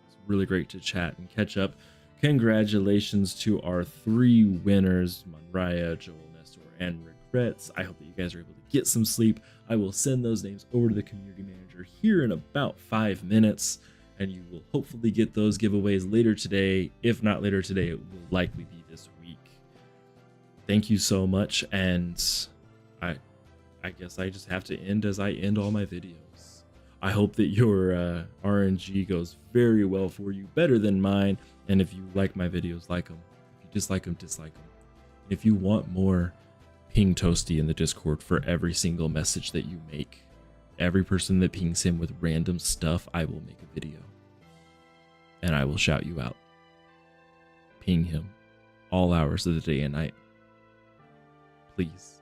it's really great to chat and catch up. Congratulations to our 3 winners, Monraya, Joel, Nestor, and Regrets. I hope that you guys are able to get some sleep. I will send those names over to the community manager here in about 5 minutes, and you will hopefully get those giveaways later today. If not later today, it will likely be this week. Thank you so much, and I guess I just have to end as I end all my videos. I hope that your RNG goes very well for you, better than mine. And if you like my videos, like them. If you dislike them, dislike them. If you want more, ping Toasty in the Discord for every single message that you make. Every person that pings him with random stuff, I will make a video. And I will shout you out. Ping him all hours of the day and night. Please.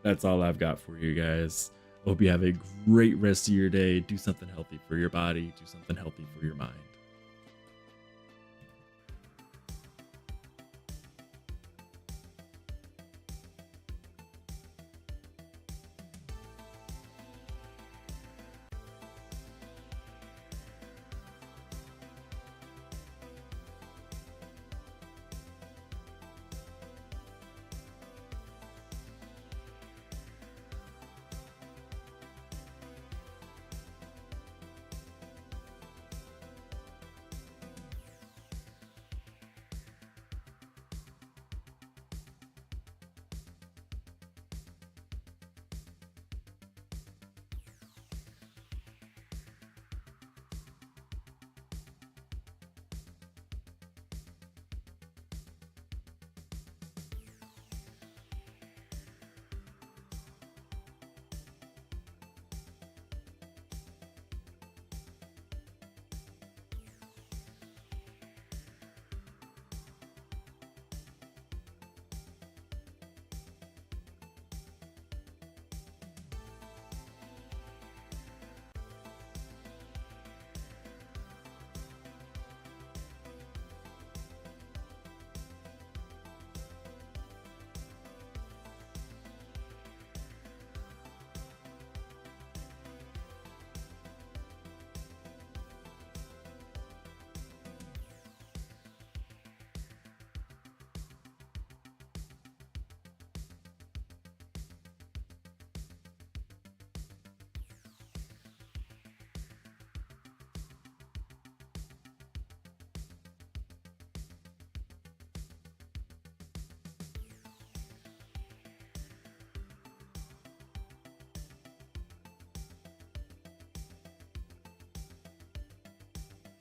That's all I've got for you guys. Hope you have a great rest of your day. Do something healthy for your body. Do something healthy for your mind.